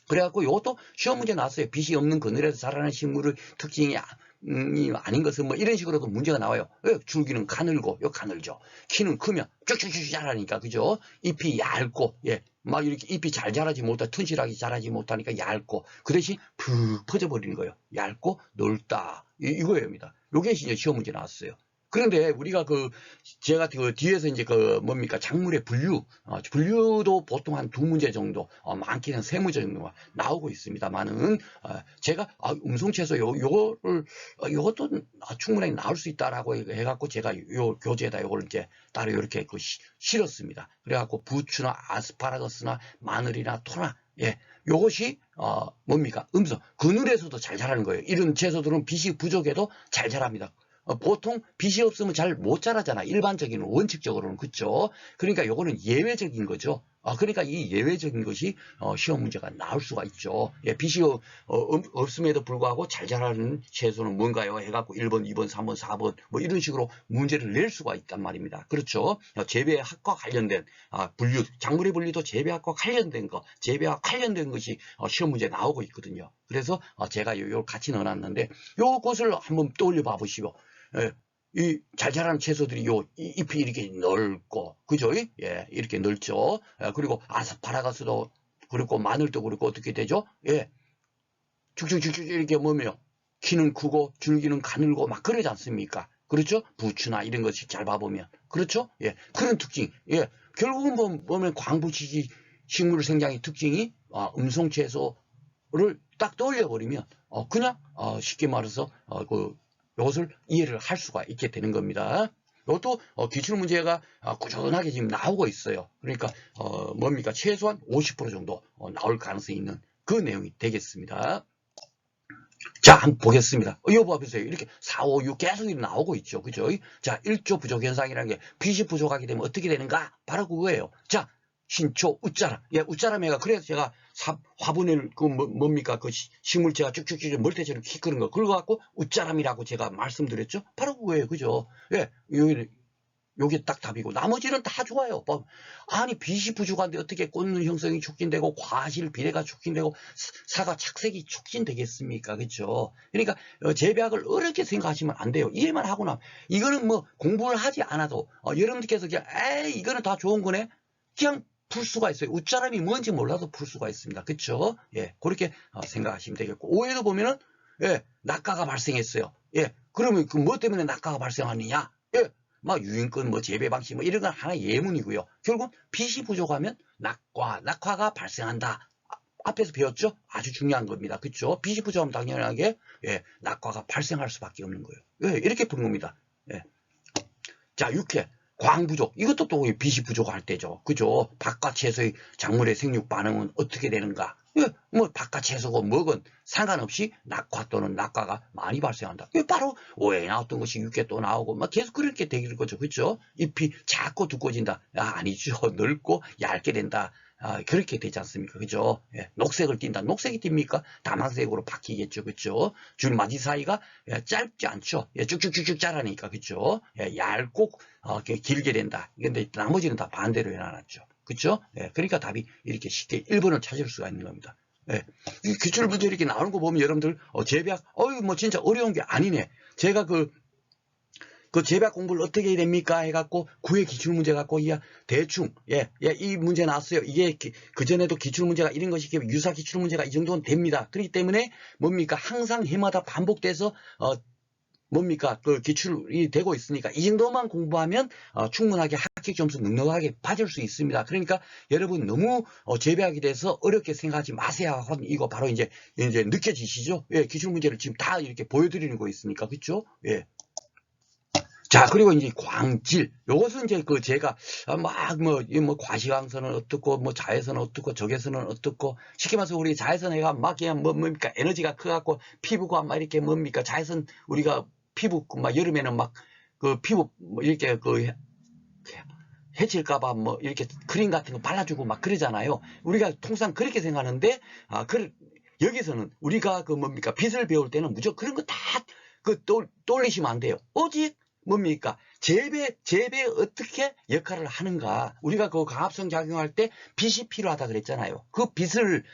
그래갖고 이것도 시험 문제 나왔어요. 빛이 없는 그늘에서 자라는 식물의 특징이 아닌 것은 뭐 이런 식으로도 문제가 나와요. 줄기는 가늘고, 가늘죠. 키는 크면 쭉쭉쭉 자라니까, 그죠? 잎이 얇고, 막 이렇게 잎이 잘 자라지 튼실하게 자라지 못하니까 얇고, 그 대신 푹 퍼져버리는 거예요. 얇고 넓다. 이거입니다. 요게 이제 시험 문제 나왔어요. 그런데 우리가 제가 뒤에서 이제 작물의 분류도 보통 한 2문제 정도, 많게는 3문제 정도가 나오고 있습니다만은, 제가, 음성채소 요것도 충분히 나올 수 있다라고 해갖고 제가 요 교재에다 요걸 이제 따로 이렇게 실었습니다. 그래갖고 부추나 아스파라거스나 마늘이나 토나, 요것이, 뭡니까? 그늘에서도 잘 자라는 거예요. 이런 채소들은 빛이 부족해도 잘 자랍니다. 보통 빛이 없으면 잘 못 자라잖아. 일반적인 원칙적으로는. 그렇죠? 그러니까 요거는 예외적인 거죠. 그러니까 이 예외적인 것이 시험 문제가 나올 수가 있죠. 예, 빚이 없음에도 불구하고 잘 자라는 채소는 뭔가요? 해갖고 1번, 2번, 3번, 4번 뭐 이런 식으로 문제를 낼 수가 있단 말입니다. 그렇죠? 재배학과 관련된 분류, 작물의 분류도 재배학과 관련된 거, 재배학 관련된 것이 시험 문제 나오고 있거든요. 그래서 제가 요 같이 넣어놨는데 요것을 한번 떠올려 봐 보시오. 예, 이 잘 자라는 채소들이 잎이 이렇게 넓고, 그죠? 예, 이렇게 넓죠. 예, 그리고 아스파라거스도 그렇고, 마늘도 그렇고, 어떻게 되죠? 예, 쭉쭉쭉쭉 이렇게 뭐며, 키는 크고, 줄기는 가늘고, 막 그러지 않습니까? 그렇죠? 부추나 이런 것이 잘 봐보면. 그렇죠? 예, 그런 특징. 예, 결국은 보면 광부지기 식물 생장의 특징이, 음송채소를 딱 떠올려버리면, 그냥, 쉽게 말해서, 이것을 이해를 할 수가 있게 되는 겁니다. 이것도 기출문제가 꾸준하게 지금 나오고 있어요. 그러니까 뭡니까? 최소한 50% 정도 나올 가능성이 있는 그 내용이 되겠습니다. 자, 한번 보겠습니다. 이거 봐보세요. 이렇게 4, 5, 6 계속 나오고 있죠. 그죠? 자, 1조 부족 현상이라는 게 빛이 부족하게 되면 어떻게 되는가? 바로 그거예요. 자, 신초, 웃자람. 예, 웃자람애가 그래서 제가 화분을 뭡니까? 그 식물체가 쭉쭉쭉 멀대처럼 키 크는 거. 그거 갖고 웃자람이라고 제가 말씀드렸죠. 바로 그거예요. 그죠? 예, 요게 딱 답이고 나머지는 다 좋아요. 아니 빛이 부족한데 어떻게 꽂는 형성이 촉진되고 과실 비례가 촉진되고 사과 착색이 촉진되겠습니까? 그렇죠? 그러니까 재배학을 어렵게 생각하시면 안 돼요. 이해만 하고 나면 이거는 뭐 공부를 하지 않아도 여러분들께서 그냥 에이 이거는 다 좋은 거네 그냥 풀 수가 있어요. 웃자람이 뭔지 몰라도 풀 수가 있습니다. 그렇죠? 예, 그렇게 생각하시면 되겠고 오해도 보면은 예, 낙가가 발생했어요. 예, 그러면 그 뭐 때문에 낙가가 발생하느냐? 예, 막 유인권, 뭐 재배 방식, 뭐 이런 건 하나 예문이고요. 결국 빛이 부족하면 낙화가 발생한다. 앞에서 배웠죠? 아주 중요한 겁니다. 그렇죠? 빛이 부족하면 당연하게 예, 낙화가 발생할 수밖에 없는 거예요. 예, 이렇게 푸는 겁니다. 예. 자, 6회 광 부족. 이것도 또 빛이 부족할 때죠. 그죠? 바깥 채소의 작물의 생육 반응은 어떻게 되는가? 예, 뭐 바깥 채소고 뭐건 상관없이 낙화 또는 낙과가 많이 발생한다. 이게 바로 오해에 나왔던 것이 6회 또 나오고 막 계속 그렇게 되는 거죠. 그렇죠? 잎이 작고 두꺼워진다. 아니죠. 넓고 얇게 된다. 그렇게 되지 않습니까? 그죠? 예, 녹색을 띈다. 녹색이 띱니까? 다만색으로 바뀌겠죠. 그죠? 줄맞이 사이가 짧지 않죠. 예, 쭉쭉쭉쭉 자라니까. 그죠? 예, 얇고 길게 된다. 근데 나머지는 다 반대로 해놔놨죠. 그쵸? 예, 그러니까 답이 이렇게 쉽게 1번을 찾을 수가 있는 겁니다. 예, 이 기출문제 이렇게 나오는 거 보면 여러분들, 재배학, 뭐 진짜 어려운 게 아니네. 제가 그 재배학 공부를 어떻게 해야 됩니까? 해갖고, 9회 기출문제 갖고, 대충, 이 문제 나왔어요. 이게, 그전에도 기출문제가 이런 것이, 유사 기출문제가 이 정도는 됩니다. 그렇기 때문에, 뭡니까? 항상 해마다 반복돼서, 뭡니까? 그 기출이 되고 있으니까 이 정도만 공부하면 충분하게 합격 점수 넉넉하게 받을 수 있습니다. 그러니까 여러분 너무 재배하게 돼서 어렵게 생각하지 마세요. 이거 바로 이제 느껴지시죠? 예, 기출 문제를 지금 다 이렇게 보여드리는 거 있으니까 그렇죠? 예. 자, 그리고 이제 광질. 요것은 이제 제가 뭐 과시광선은 어떻고, 뭐 자외선은 어떻고, 적외선은 어떻고, 쉽게 말해서 우리 자외선에가 막 그냥 뭡니까? 에너지가 커갖고 피부가 막 이렇게 뭡니까? 자외선 우리가 피부 막 여름에는 막 피부 뭐 이렇게 해칠까봐 뭐 이렇게 크림 같은 거 발라주고 막 그러잖아요. 우리가 통상 그렇게 생각하는데, 여기서는 우리가 뭡니까? 빛을 배울 때는 무조건 그런 거 다 떠올리시면 안 돼요. 오직 뭡니까? 재배 어떻게 역할을 하는가? 우리가 광합성 작용할 때 빛이 필요하다 그랬잖아요. 그 빛을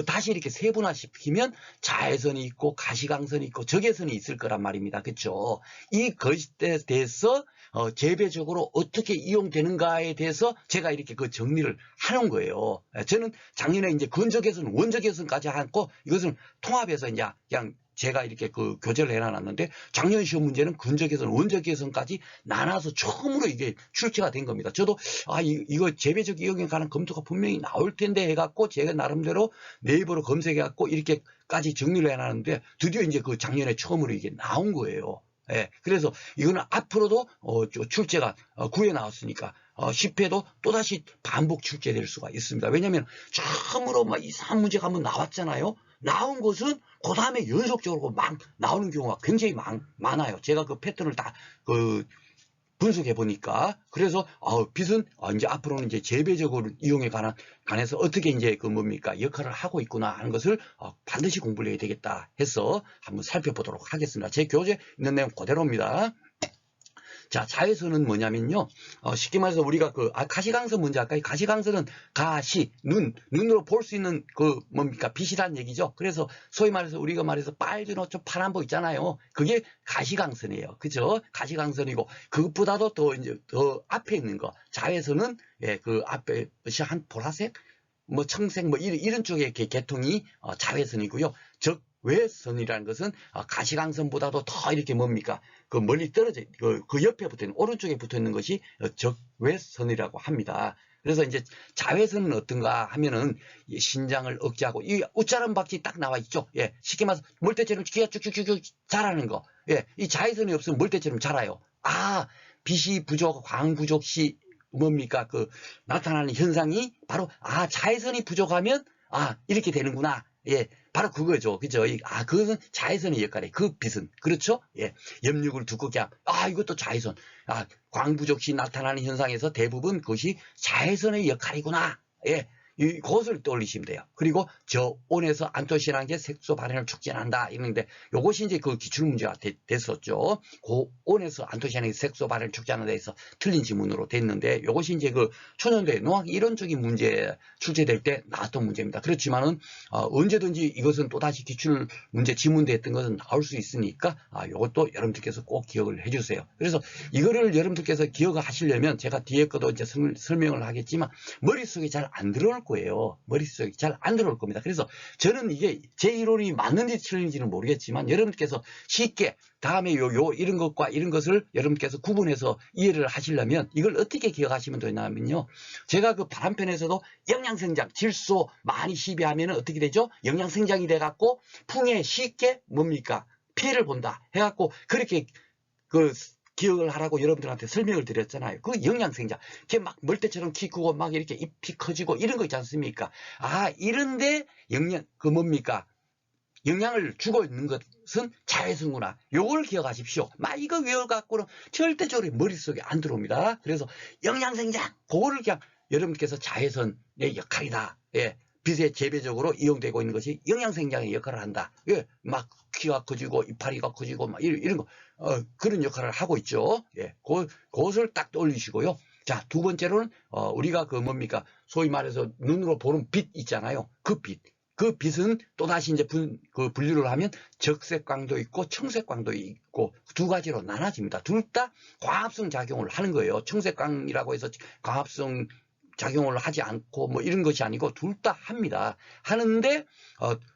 다시 이렇게 세분화시키면 자외선이 있고 가시광선이 있고 적외선이 있을 거란 말입니다. 그렇죠? 이 것에 대해서 재배적으로 어떻게 이용되는가에 대해서 제가 이렇게 정리를 하는 거예요. 저는 작년에 이제 근적외선, 원적외선까지 하고 이것을 통합해서 이제 그냥 제가 이렇게 교재를 해놨는데 작년 시험 문제는 근적외선, 원적외선까지 나눠서 처음으로 이게 출제가 된 겁니다. 저도 이거 재배적 이용에 관한 검토가 분명히 나올 텐데 해갖고 제가 나름대로 네이버로 검색해갖고 이렇게까지 정리를 해놨는데 드디어 이제 작년에 처음으로 이게 나온 거예요. 예, 그래서 이거는 앞으로도 출제가 9회 나왔으니까 10회도 또다시 반복 출제될 수가 있습니다. 왜냐하면 처음으로 막 이상한 문제가 한번 나왔잖아요. 나온 것은 그 다음에 연속적으로 막 나오는 경우가 굉장히 많아요. 제가 그 패턴을 다 분석해 보니까 그래서 빛은 이제 앞으로는 이제 재배적으로 이용에 관해서 어떻게 이제 그 뭡니까 역할을 하고 있구나 하는 것을 반드시 공부를 해야 되겠다 해서 한번 살펴보도록 하겠습니다. 제 교재에 있는 내용 그대로입니다. 자, 자외선은 뭐냐면요. 쉽게 말해서 우리가 가시광선 먼저 할까요? 가시광선은 눈으로 볼 수 있는 뭡니까? 빛이란 얘기죠. 그래서 소위 말해서 우리가 말해서 빨주노 좀 파란보 있잖아요. 그게 가시광선이에요. 그죠? 가시광선이고, 그것보다도 더 앞에 있는 거. 자외선은, 예, 그 앞에, 한 보라색? 뭐 청색, 뭐 이런 쪽의 계통이 자외선이고요. 적외선이라는 것은 가시광선보다도 더 이렇게 뭡니까? 그 멀리 떨어져 그 옆에 붙어 있는 오른쪽에 붙어 있는 것이 적외선이라고 합니다. 그래서 이제 자외선은 어떤가 하면은 신장을 억제하고 이 웃자른 박쥐 딱 나와 있죠. 예, 쉽게 말해서 멀대처럼 기가 쭉쭉쭉 자라는 거. 예, 이 자외선이 없으면 멀대처럼 자라요. 빛이 부족, 광 부족 시 뭡니까 나타나는 현상이 바로 자외선이 부족하면 이렇게 되는구나. 예, 바로 그거죠. 그죠? 그것은 자외선의 역할이에요. 그 빛은. 그렇죠? 예. 염육을 두껍게 이것도 자외선. 광 부족 시 나타나는 현상에서 대부분 그것이 자외선의 역할이구나. 예. 그것을 떠올리시면 돼요. 그리고 저온에서 안토시아닌의 게 색소 발현을 촉진한다. 이러는데 요것이 이제 그 기출문제가 됐었죠. 고온에서 안토시아닌의 색소 발현을 촉진하는 데에서 틀린 지문으로 됐는데 요것이 이제 초년도에 농학 이론적인 문제 출제될 때 나왔던 문제입니다. 그렇지만은 언제든지 이것은 또다시 기출 문제 지문대 했던 것은 나올 수 있으니까 요것도 여러분들께서 꼭 기억을 해주세요. 그래서 이거를 여러분들께서 기억을 하시려면 제가 뒤에 것도 이제 설명을 하겠지만 머릿속에 잘 안 들어올 거예요. 머릿속에 잘 안 들어올 겁니다. 그래서 저는 이게 제 이론이 맞는지 틀린지는 모르겠지만 여러분께서 쉽게 다음에 이런 것과 이런 것을 여러분께서 구분해서 이해를 하시려면 이걸 어떻게 기억하시면 되냐면요. 제가 바람편에서도 영양성장, 질소 많이 시비하면 어떻게 되죠? 영양성장이 돼갖고 풍에 쉽게 뭡니까? 피해를 본다 해갖고 그렇게 기억을 하라고 여러분들한테 설명을 드렸잖아요. 그 영양생장. 이렇게 막 멀대처럼 키 크고 막 이렇게 잎이 커지고 이런 거 있지 않습니까? 이런데 뭡니까? 영향을 주고 있는 것은 자외선구나. 요걸 기억하십시오. 이거 외워갖고는 절대적으로 머릿속에 안 들어옵니다. 그래서 영양생장. 그거를 그냥 여러분께서 자외선의 역할이다. 예. 빛에 재배적으로 이용되고 있는 것이 영양생장의 역할을 한다. 예, 막 키가 커지고 이파리가 커지고 막 이런 거 그런 역할을 하고 있죠. 예, 그것을 딱 떠올리시고요. 자, 두 번째로는 우리가 뭡니까 소위 말해서 눈으로 보는 빛 있잖아요. 그 빛은 또다시 이제 분류를 하면 적색광도 있고 청색광도 있고 두 가지로 나눠집니다. 둘 다 광합성 작용을 하는 거예요. 청색광이라고 해서 광합성 작용을 하지 않고 뭐 이런 것이 아니고 둘 다 합니다. 하는데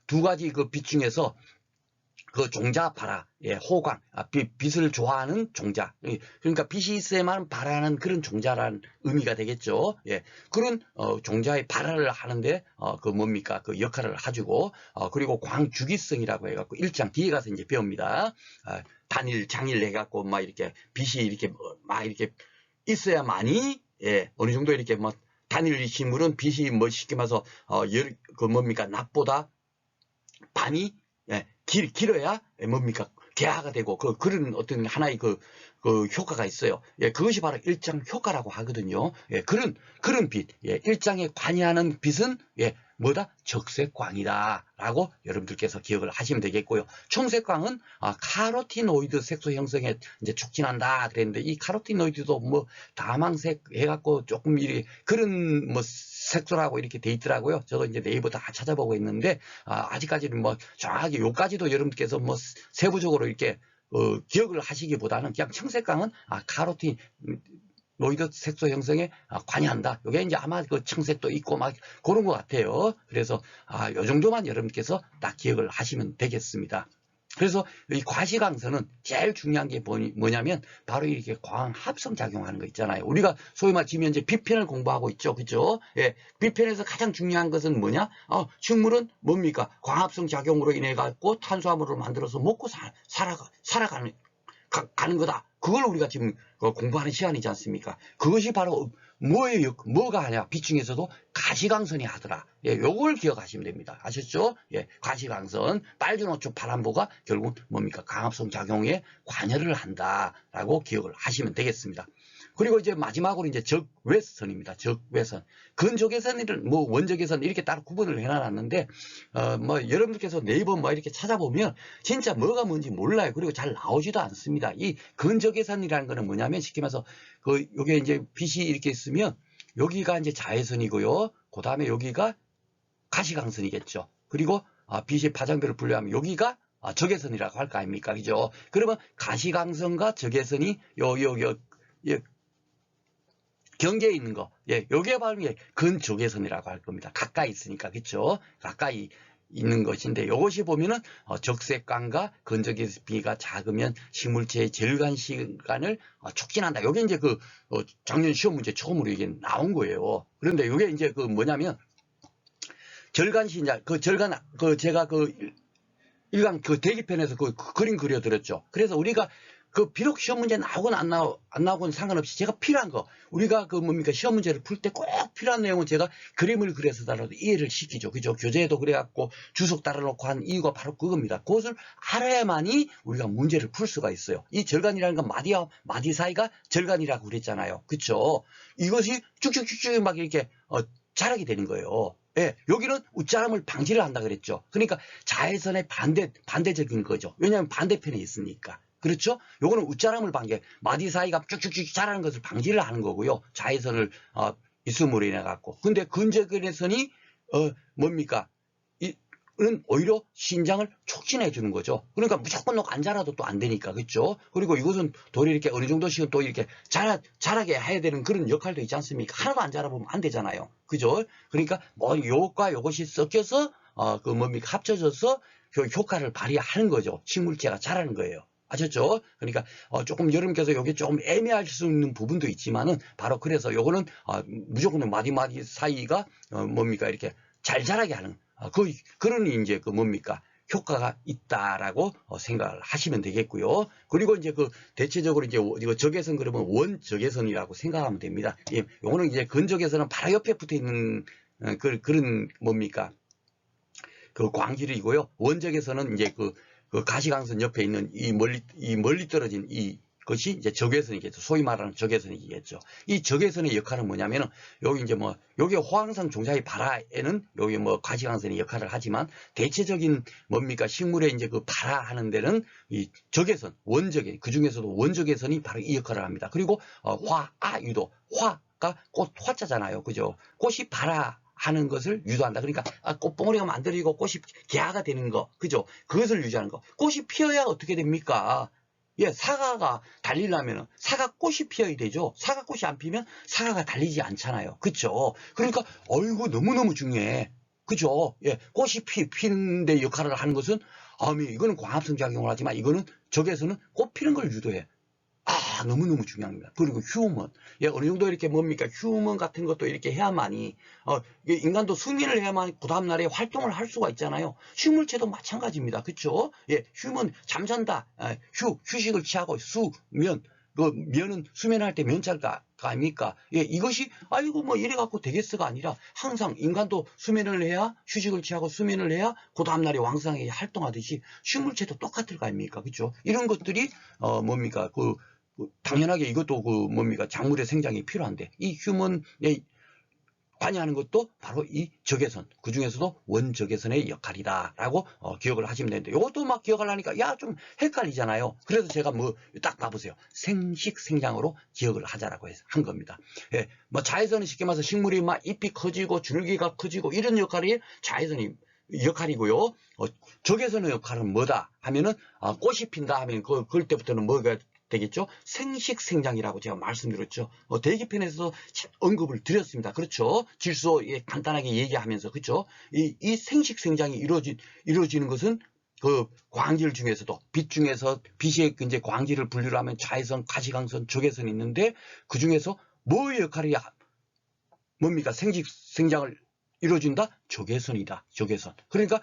두 가지 빛 중에서 종자 발화, 예, 호광, 빛을 좋아하는 종자. 그러니까 빛이 있어야만 발화하는 그런 종자라는 의미가 되겠죠. 예, 그런 종자의 발화를 하는데 뭡니까 역할을 해주고 그리고 광주기성이라고 해갖고 1장 뒤에 가서 이제 배웁니다. 단일, 장일 해갖고 막 이렇게 빛이 이렇게 막 이렇게 있어야만이 예, 어느 정도 이렇게 단일 식물은 빛이 쉽게 말해서 뭡니까 낮보다 밤이 예, 길어야 뭡니까 개화가 되고 그런 어떤 하나의 효과가 있어요. 예, 그것이 바로 일장 효과라고 하거든요. 예, 그런 빛, 예, 일장에 관여하는 빛은 예, 뭐다? 적색광이다라고 여러분들께서 기억을 하시면 되겠고요. 청색광은 카로티노이드 색소 형성에 이제 촉진한다 그랬는데 이 카로티노이드도 다망색 해갖고 조금 그런 색소라고 이렇게 돼 있더라고요. 저도 이제 네이버 다 찾아보고 있는데 아직까지는 정확하게 요까지도 여러분께서 세부적으로 이렇게 기억을 하시기보다는 그냥 청색광은 카로티노이드 색소 형성에 관여한다. 이게 이제 아마 청색도 있고 막 그런 것 같아요. 그래서 요 정도만 여러분께서 딱 기억을 하시면 되겠습니다. 그래서 이 과시광선은 제일 중요한 게 뭐냐면 바로 이렇게 광합성 작용하는 거 있잖아요. 우리가 소위 말 지금 현재 B편을 공부하고 있죠. 그죠? 예. B편에서 가장 중요한 것은 뭐냐? 식물은 뭡니까? 광합성 작용으로 인해 갖고 탄수화물을 만들어서 먹고 살아가는 거다. 그걸 우리가 지금 공부하는 시간이지 않습니까? 그것이 바로 뭐가 하냐? 빛 중에서도 가시광선이 하더라. 예, 요걸 기억하시면 됩니다. 아셨죠? 예, 가시광선, 빨주노초 파란보가 결국 뭡니까? 강합성 작용에 관여를 한다라고 기억을 하시면 되겠습니다. 그리고 이제 마지막으로 이제 적외선입니다. 적외선. 근적외선이든 뭐 원적외선 이렇게 따로 구분을 해놨는데, 뭐 여러분들께서 네이버 뭐 이렇게 찾아보면 진짜 뭐가 뭔지 몰라요. 그리고 잘 나오지도 않습니다. 이 근적외선이라는 거는 뭐냐면 쉽게 말해서 요게 이제 빛이 이렇게 있으면 여기가 이제 자외선이고요. 그 다음에 여기가 가시광선이겠죠. 그리고 빛의 파장별을 분류하면 여기가 적외선이라고 할 거 아닙니까? 그죠? 그러면 가시광선과 적외선이 경계에 있는 거, 예, 요게 바로 근적외선이라고 할 겁니다. 가까이 있으니까, 그쵸? 가까이 있는 것인데, 요것이 보면은, 적색광과 근적외선비가 작으면 식물체의 절간 시간을 촉진한다. 요게 이제 작년 시험 문제 처음으로 이게 나온 거예요. 그런데 요게 이제 뭐냐면, 절간 시간, 제가 일강 대기편에서 그림 그려드렸죠. 그래서 우리가 비록 시험 문제 나오건 안 나오건 상관없이 제가 필요한 거, 우리가 시험 문제를 풀 때 꼭 필요한 내용은 제가 그림을 그려서라도 이해를 시키죠. 그죠? 교재에도 그래갖고 주석 달아놓고 한 이유가 바로 그겁니다. 그것을 알아야만이 우리가 문제를 풀 수가 있어요. 이 절간이라는 건 마디 사이가 절간이라고 그랬잖아요. 그쵸? 이것이 쭉쭉쭉쭉 막 이렇게, 자락이 되는 거예요. 예, 여기는 웃자람을 방지를 한다 그랬죠. 그러니까 자외선의 반대적인 거죠. 왜냐하면 반대편에 있으니까. 그렇죠? 요거는 웃자람을 마디 사이가 쭉쭉쭉 자라는 것을 방지를 하는 거고요. 자외선을, 있음으로 인해 갖고. 근데 근적외선이, 뭡니까? 는 오히려 신장을 촉진해 주는 거죠. 그러니까 무조건 놓고 안 자라도 또 안 되니까. 그렇죠? 그리고 이것은 도리 이렇게 어느 정도씩은 또 이렇게 자라게 해야 되는 그런 역할도 있지 않습니까? 하나도 안 자라보면 안 되잖아요. 그죠? 그러니까 뭐 요것과 요것이 섞여서 합쳐져서 효과를 발휘하는 거죠. 식물체가 자라는 거예요. 아셨죠? 그러니까 조금 여러분께서 여기 조금 애매할 수 있는 부분도 있지만은 바로 그래서 요거는 무조건 마디 사이가 이렇게 잘 자라게 하는 그런 이제 효과가 있다라고 생각을 하시면 되겠고요. 그리고 이제 대체적으로 이제 이거 적외선 그러면 원적외선이라고 생각하면 됩니다. 예, 요거는 이제 근적외선은 바로 옆에 붙어 있는 그런 광질이고요. 원적외선은 이제 가시광선 옆에 있는 이 멀리 떨어진 것이 이제 적외선이겠죠. 소위 말하는 적외선이겠죠. 이 적외선의 역할은 뭐냐면은, 여기 이제 여기 호황성 종자의 발화에는 여기 가시광선의 역할을 하지만, 대체적인 식물의 이제 발화하는 데는 이 적외선, 원적외, 그 중에서도 원적외선이 바로 이 역할을 합니다. 그리고, 화아유도, 화가 꽃 화자잖아요. 그죠? 꽃이 발화하는 것을 유도한다. 그러니까 꽃봉오리가 만들어지고 꽃이 개화가 되는 거, 그죠? 그것을 유지하는 거. 꽃이 피어야 어떻게 됩니까? 예, 사과가 달리려면 사과꽃이 피어야 되죠. 사과꽃이 안 피면 사과가 달리지 않잖아요. 그쵸? 그러니까 어이구 너무너무 중요해. 그죠? 예, 꽃이 피는데 역할을 하는 것은 이거는 광합성 작용을 하지만 이거는 적외선은 꽃 피는 걸 유도해. 너무너무 중요합니다. 그리고 휴먼. 예, 어느 정도 이렇게 휴먼 같은 것도 이렇게 해야만이, 인간도 수면을 해야만 그 다음날에 활동을 할 수가 있잖아요. 식물체도 마찬가지입니다. 그쵸? 예, 휴먼, 잠잔다. 휴식을 취하고 수면. 면은 수면할 때 면자가 아닙니까? 예, 이것이, 이래갖고 되겠어가 아니라 항상 인간도 수면을 해야, 휴식을 취하고 수면을 해야 그 다음날에 왕성하게 활동하듯이 식물체도 똑같을 거 아닙니까? 그쵸? 이런 것들이, 당연하게 이것도 작물의 생장이 필요한데, 이 휴먼에 관여하는 것도 바로 이 적외선, 그 중에서도 원적외선의 역할이다라고 기억을 하시면 되는데, 이것도 기억하려니까 좀 헷갈리잖아요. 그래서 제가 딱 봐보세요. 생식생장으로 기억을 하자라고 해서 한 겁니다. 예, 자외선은 쉽게 말해서 식물이 잎이 커지고 줄기가 커지고 이런 역할이 자외선이 역할이고요. 적외선의 역할은 뭐다 하면은 꽃이 핀다 하면 그럴 때부터는 뭐가 되겠죠? 생식생장이라고 제가 말씀드렸죠. 대기편에서 언급을 드렸습니다. 그렇죠? 질소 간단하게 얘기하면서, 그렇죠? 이 생식생장이 이루어지는 것은 광질 중에서도, 빛 중에서, 빛의 이제 광질을 분류를 하면 자외선, 가시광선, 적외선이 있는데, 그 중에서 뭐의 역할이 뭡니까? 생식생장을 이루어진다? 적외선이다. 적외선. 그러니까,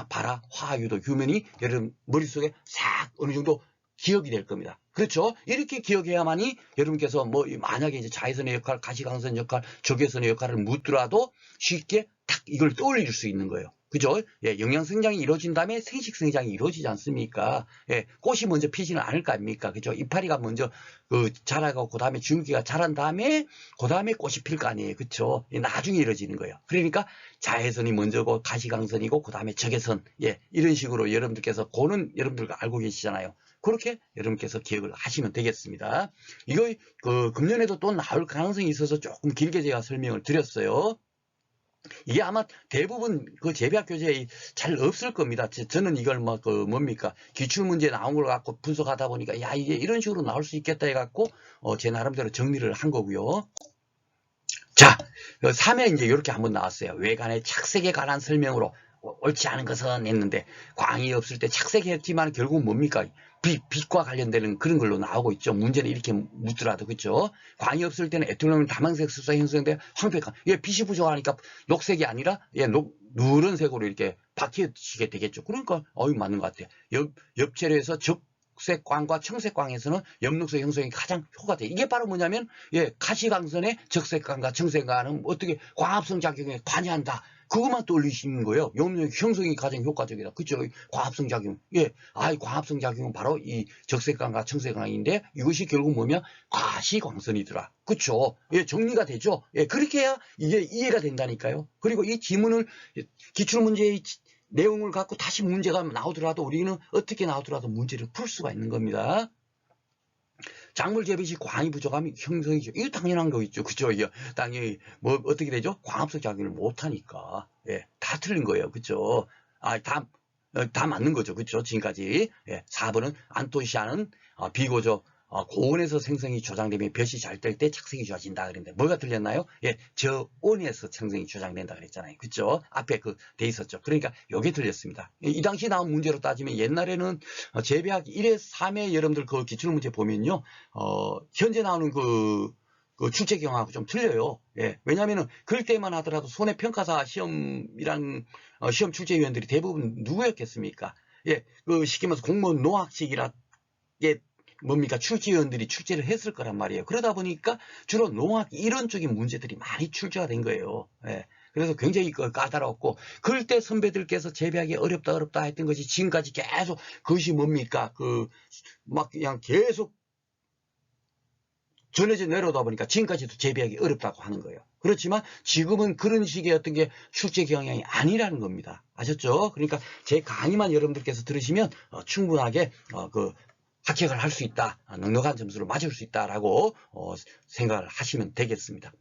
발화, 화유도, 휴면이 여러분 머릿속에 싹 어느 정도 기억이 될 겁니다. 그렇죠? 이렇게 기억해야만이 여러분께서 뭐 만약에 이제 자외선의 역할, 가시광선 역할, 적외선의 역할을 묻더라도 쉽게 딱 이걸 떠올릴 수 있는 거예요. 그죠? 예, 영양 성장이 이루어진 다음에 생식 성장이 이루어지지 않습니까? 예, 꽃이 먼저 피지는 않을 거 아닙니까? 그죠? 이파리가 먼저 자라고 그 다음에 줄기가 자란 다음에 그 다음에 꽃이 필 거 아니에요. 그쵸? 예, 나중에 이루어지는 거예요. 그러니까 자외선이 먼저고 가시광선이고 그 다음에 적외선, 예, 이런 식으로 여러분들께서 그는 여러분들 알고 계시잖아요. 그렇게 여러분께서 기억을 하시면 되겠습니다. 이거 금년에도 또 나올 가능성이 있어서 조금 길게 제가 설명을 드렸어요. 이게 아마 대부분 그 재배학 교재에 잘 없을 겁니다. 저는 이걸 뭡니까? 기출문제 나온 걸 갖고 분석하다 보니까, 야, 이게 이런 식으로 나올 수 있겠다 해갖고, 제 나름대로 정리를 한 거고요. 자, 3회 이제 이렇게 한번 나왔어요. 외관의 착색에 관한 설명으로 옳지 않은 것은 했는데, 광이 없을 때 착색했지만 결국 뭡니까? 빛과 관련되는 그런 걸로 나오고 있죠. 문제는 이렇게 묻더라도, 그렇죠? 광이 없을 때는 에틸렌 다망색 습사 형성돼 황폐감. 예, 빛이 부족하니까 녹색이 아니라 예, 누런색으로 이렇게 바뀌게 되겠죠. 그러니까 맞는 것 같아요. 엽체류에서 적색광과 청색광에서는 엽록색 형성이 가장 효과돼요. 이게 바로 뭐냐면 예, 가시광선의 적색광과 청색광은 어떻게 광합성 작용에 관여한다. 그것만 떠올리시는 거예요. 염력 형성이 가장 효과적이다. 그죠? 과합성 작용. 예. 과합성 작용은 바로 이 적색광과 청색광인데 이것이 결국 뭐냐? 가시광선이더라. 그쵸? 예, 정리가 되죠? 예, 그렇게 해야 이게 이해가 된다니까요. 그리고 이 지문을, 기출문제의 내용을 갖고 다시 문제가 나오더라도 우리는 어떻게 나오더라도 문제를 풀 수가 있는 겁니다. 작물 재배 시 광이 부족하면 형성이죠. 이거 당연한 거 있죠. 그죠? 이게 당연히 뭐 어떻게 되죠? 광합성 작용을 못 하니까. 예, 다 틀린 거예요. 그죠? 다 맞는 거죠. 그죠? 지금까지. 예, 4번은 안토시아는 비고죠. 고온에서 생성이 조장되면 볕이 잘 뜰 때 착색이 좋아진다 그랬는데 뭐가 틀렸나요? 예, 저온에서 생성이 조장된다 그랬잖아요. 그죠? 앞에 돼 있었죠. 그러니까 요게 틀렸습니다. 이 당시 나온 문제로 따지면 옛날에는 재배학 1회 3회 여러분들 그 기출문제 보면요. 현재 나오는 그 출제 경우하고 좀 틀려요. 예, 왜냐하면은 그럴 때만 하더라도 손해평가사 시험이란 시험 출제위원들이 대부분 누구였겠습니까? 예, 쉽게 말해서 공무원 노학식이라 예, 뭡니까? 출제위원들이 출제를 했을 거란 말이에요. 그러다 보니까 주로 농학 이론적인 문제들이 많이 출제가 된 거예요. 예. 그래서 굉장히 까다롭고 그럴 때 선배들께서 재배하기 어렵다 했던 것이 지금까지 계속 그것이 뭡니까? 막 그냥 계속 전해져 내려오다 보니까 지금까지도 재배하기 어렵다고 하는 거예요. 그렇지만 지금은 그런 식의 어떤 게 출제 경향이 아니라는 겁니다. 아셨죠? 그러니까 제 강의만 여러분들께서 들으시면 충분하게 합격을 할 수 있다. 넉넉한 점수를 맞을 수 있다라고 생각을 하시면 되겠습니다.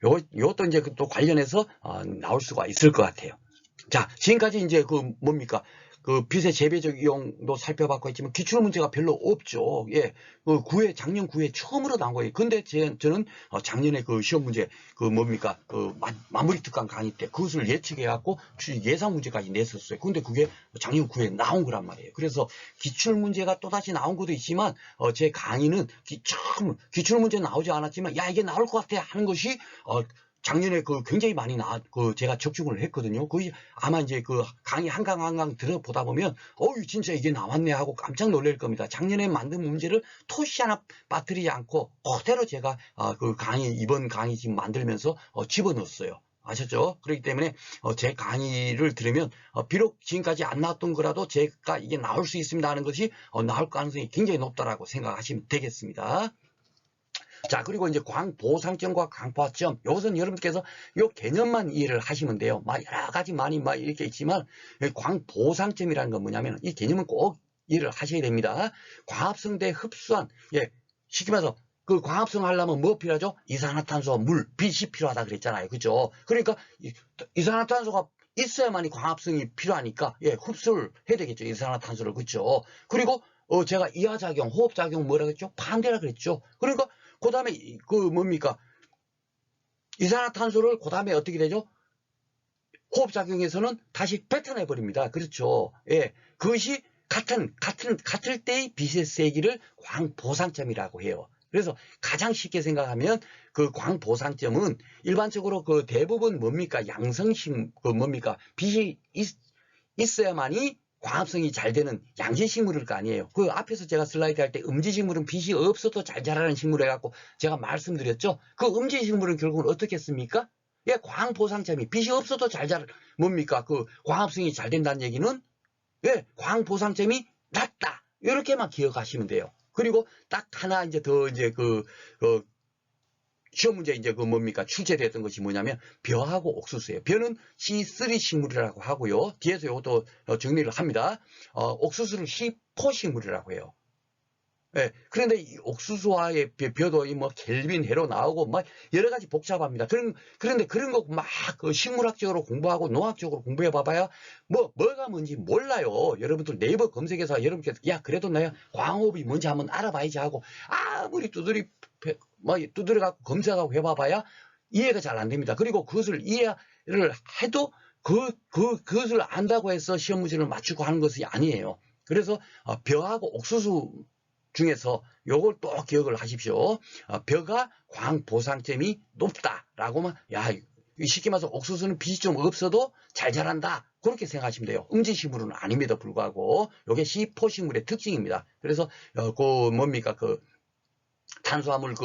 요것도 이제 또 관련해서 나올 수가 있을 것 같아요. 자, 지금까지 이제 뭡니까? 빛의 재배적 이용도 살펴봤고 했지만 기출 문제가 별로 없죠. 예. 작년 9회 처음으로 나온 거예요. 근데 저는 작년에 시험 문제 뭡니까? 마무리 특강 강의 때 그것을 예측해 갖고 예상 문제까지 냈었어요. 근데 그게 작년 9회에 나온 거란 말이에요. 그래서 기출 문제가 또다시 나온 것도 있지만 제 강의는 기출 문제 나오지 않았지만 야, 이게 나올 것 같아 하는 것이 작년에 굉장히 많이 제가 적중을 했거든요. 아마 이제 강의 한 강 들어보다 보면, 진짜 이게 나왔네 하고 깜짝 놀랄 겁니다. 작년에 만든 문제를 토시 하나 빠뜨리지 않고 그대로 제가 이번 강의 지금 만들면서 집어넣었어요. 아셨죠? 그렇기 때문에 제 강의를 들으면 비록 지금까지 안 나왔던 거라도 제가 이게 나올 수 있습니다 하는 것이 나올 가능성이 굉장히 높다라고 생각하시면 되겠습니다. 자, 그리고 이제 광보상점과 광포화점, 이것은 여러분께서 이 개념만 이해를 하시면 돼요. 여러 가지 많이 이렇게 있지만, 광보상점이라는 건 뭐냐면, 이 개념은 꼭 이해를 하셔야 됩니다. 광합성대 흡수한, 예, 쉽게 말해서, 광합성 하려면 뭐 필요하죠? 이산화탄소, 물, 빛이 필요하다 그랬잖아요. 그죠? 그러니까, 이산화탄소가 있어야만이 광합성이 필요하니까, 예, 흡수를 해야 되겠죠. 이산화탄소를. 그죠? 그리고, 제가 이하작용, 호흡작용 뭐라 그랬죠? 반대라 그랬죠. 그러니까, 그 다음에 뭡니까? 이산화탄소를 그 다음에 어떻게 되죠? 호흡작용에서는 다시 뱉어내 버립니다. 그렇죠? 예. 그것이 같을 때의 빛의 세기를 광보상점이라고 해요. 그래서 가장 쉽게 생각하면 광보상점은 일반적으로 대부분 뭡니까? 양성식 뭡니까? 빛이 있어야만이 광합성이 잘 되는 양지 식물일 거 아니에요. 그 앞에서 제가 슬라이드 할 때 음지 식물은 빛이 없어도 잘 자라는 식물 해갖고 제가 말씀드렸죠. 그 음지 식물은 결국은 어떻게 했습니까? 예, 광보상점이 빛이 없어도 잘 자라, 뭡니까? 그 광합성이 잘 된다는 얘기는, 예, 광보상점이 낮다. 이렇게만 기억하시면 돼요. 그리고 딱 하나 이제 더 이제 시험 문제 이제 그 뭡니까? 출제됐던 것이 뭐냐면 벼하고 옥수수예요. 벼는 C3 식물이라고 하고요. 뒤에서 이것도 정리를 합니다. 옥수수는 C4 식물이라고 해요. 예, 그런데 이 옥수수와의 벼도 뭐 켈빈 해로 나오고 막 여러 가지 복잡합니다. 그런데 그런 거 막 그 식물학적으로 공부하고 농학적으로 공부해 봐봐야 뭐가 뭔지 몰라요. 여러분들 네이버 검색해서 여러분께서 야 그래도 내가 광호흡이 뭔지 한번 알아봐야지 하고 아무리 두드려갖고 검색하고 해봐봐야 이해가 잘 안 됩니다. 그리고 그것을 이해를 해도 그것을 안다고 해서 시험 문제를 맞추고 하는 것이 아니에요. 그래서 벼하고 옥수수 중에서 요걸 또 기억을 하십시오. 벼가 광보상점이 높다라고만, 야, 쉽게 말해서 옥수수는 빛이 좀 없어도 잘 자란다. 그렇게 생각하시면 돼요. 음지식물은 아닙니다. 불구하고 요게 C4식물의 특징입니다. 그래서 뭡니까 탄수화물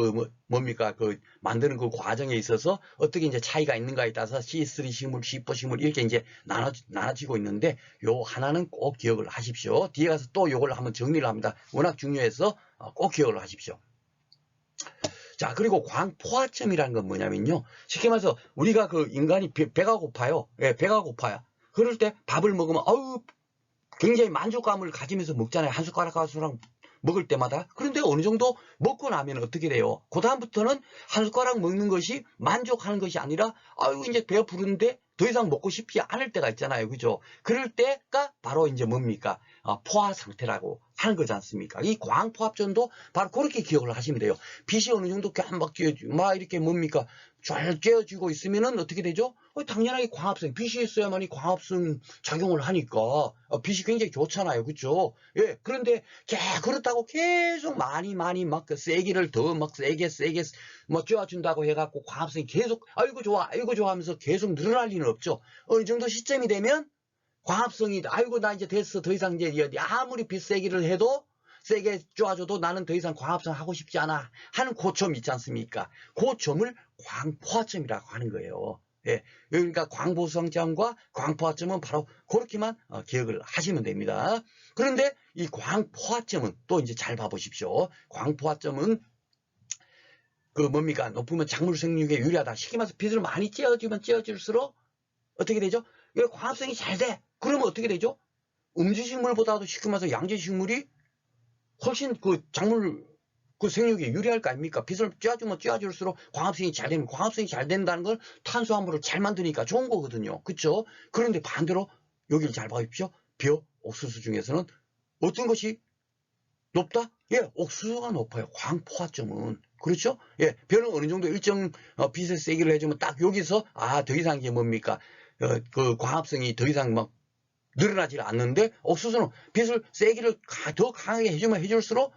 뭡니까 만드는 그 과정에 있어서 어떻게 이제 차이가 있는가에 따라서 C3 식물, C4 식물 이렇게 이제 나눠지고 있는데 요 하나는 꼭 기억을 하십시오. 뒤에 가서 또 요걸 한번 정리를 합니다. 워낙 중요해서 꼭 기억을 하십시오. 자, 그리고 광포화점이라는 건 뭐냐면요. 쉽게 말해서 우리가 인간이 배가 고파요. 예, 배가 고파요. 그럴 때 밥을 먹으면 굉장히 만족감을 가지면서 먹잖아요. 한 숟가락 한 숟가락 먹을 때마다. 그런데 어느 정도 먹고 나면 어떻게 돼요? 그 다음부터는 한 숟가락 먹는 것이 만족하는 것이 아니라 이제 배가 부른데 더 이상 먹고 싶지 않을 때가 있잖아요. 그죠? 그럴 때가 바로 이제 뭡니까? 포화 상태라고 하는 거지 않습니까? 이 광포합전도 바로 그렇게 기억을 하시면 돼요. 빛이 어느 정도 막 이렇게 뭡니까? 잘 쬐어지고 있으면은 어떻게 되죠? 당연하게 광합성, 빛이 있어야만이 광합성 작용을 하니까 빛이 굉장히 좋잖아요. 그죠? 예. 그런데 그렇다고 계속 많이 막 세기를 더 막 세게 뭐 쬐어준다고 해갖고 광합성이 계속 아이고 좋아 하면서 계속 늘어날 리는 없죠. 어느 정도 시점이 되면 광합성이 아이고 나 이제 됐어 더 이상 이제 아무리 빛 세기를 해도 세게 쪼아줘도 나는 더 이상 광합성 하고 싶지 않아 하는 고점 있지 않습니까? 고점을 광포화점이라고 하는 거예요. 예, 그러니까 광보성점과 광포화점은 바로 그렇게만 기억을 하시면 됩니다. 그런데 이 광포화점은 또 이제 잘 봐보십시오. 광포화점은 뭡니까? 높으면 작물 생육에 유리하다. 쉽게 말해서 빛을 많이 쬐어주면 쬐어질수록 어떻게 되죠? 광합성이 잘 돼. 그러면 어떻게 되죠? 음지식물보다도 쉽게 말해서 양지식물이 훨씬 작물 생육에 유리할 거 아닙니까? 빛을 쬐어주면 쬐어줄수록 광합성이 잘 되면 광합성이 잘 된다는 걸 탄수화물을 잘 만드니까 좋은 거거든요. 그렇죠? 그런데 반대로 여기를 잘 봐십시오. 벼, 옥수수 중에서는 어떤 것이 높다? 예, 옥수수가 높아요. 광포화점은. 그렇죠? 예, 벼는 어느 정도 일정 빛의 세기를 해주면 딱 여기서 더 이상 이게 뭡니까? 광합성이 더 이상 막 늘어나지 않는데 옥수수는 빛을 세기를 더 강하게 해주면 해줄수록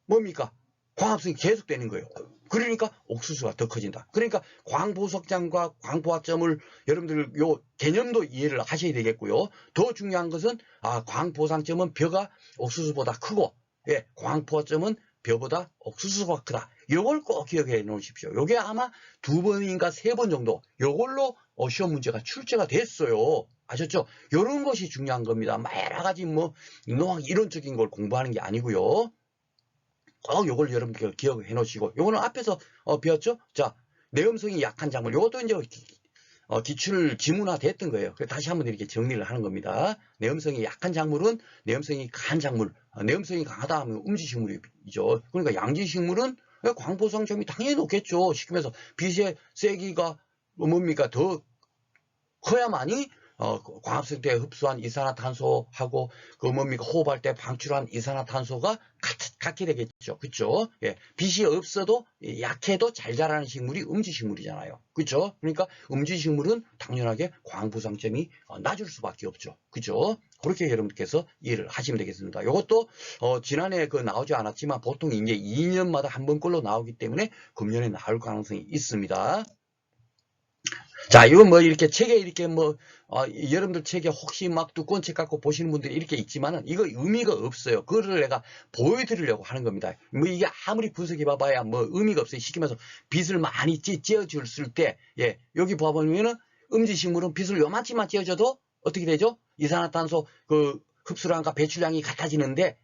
뭡니까? 광합성이 계속되는 거예요. 그러니까 옥수수가 더 커진다. 그러니까 광보석장과 광포화점을 여러분들 요 개념도 이해를 하셔야 되겠고요. 더 중요한 것은 광보상점은 벼가 옥수수보다 크고 예, 광포화점은 벼보다 옥수수가 크다. 요걸 꼭 기억해 놓으십시오. 요게 아마 2번인가 3번 정도 요걸로 시험 문제가 출제가 됐어요. 아셨죠? 요런 것이 중요한 겁니다. 여러 가지 농학 이론적인 걸 공부하는 게 아니고요. 꼭 요걸 여러분들 기억해 놓으시고 요거는 앞에서 배웠죠? 자, 내음성이 약한 작물. 요것도 이제 기출 지문화 됐던 거예요. 다시 한번 이렇게 정리를 하는 겁니다. 내음성이 약한 작물은 내음성이 강한 작물. 내음성이 강하다 하면 음지식물이죠. 그러니까 양지식물은 광보성점이 당연히 높겠죠. 시키면서 빛의 세기가 뭡니까? 더 커야만이 광합성 때 흡수한 이산화탄소하고 뭡니까 호흡할 때 방출한 이산화탄소가 같게 되겠죠. 그렇죠? 예, 빛이 없어도 약해도 잘 자라는 식물이 음지식물이잖아요. 그렇죠? 그러니까 음지식물은 당연하게 광보상점이 낮을 수밖에 없죠. 그렇죠? 그렇게 여러분께서 이해를 하시면 되겠습니다. 이것도 지난해 나오지 않았지만 보통 이제 2년마다 한 번꼴로 나오기 때문에 금년에 나올 가능성이 있습니다. 자, 이건 뭐 이렇게 책에 이렇게 뭐, 여러분들 책에 혹시 막 두꺼운 책 갖고 보시는 분들이 이렇게 있지만은 이거 의미가 없어요. 그거를 내가 보여드리려고 하는 겁니다. 뭐 이게 아무리 분석해 봐봐야 뭐 의미가 없어요. 시키면서 빛을 많이 쬐어줬을 때, 예, 여기 봐보면은 음지식물은 빛을 요만치만 쬐어줘도 어떻게 되죠? 이산화탄소 그 흡수량과 배출량이 같아지는데,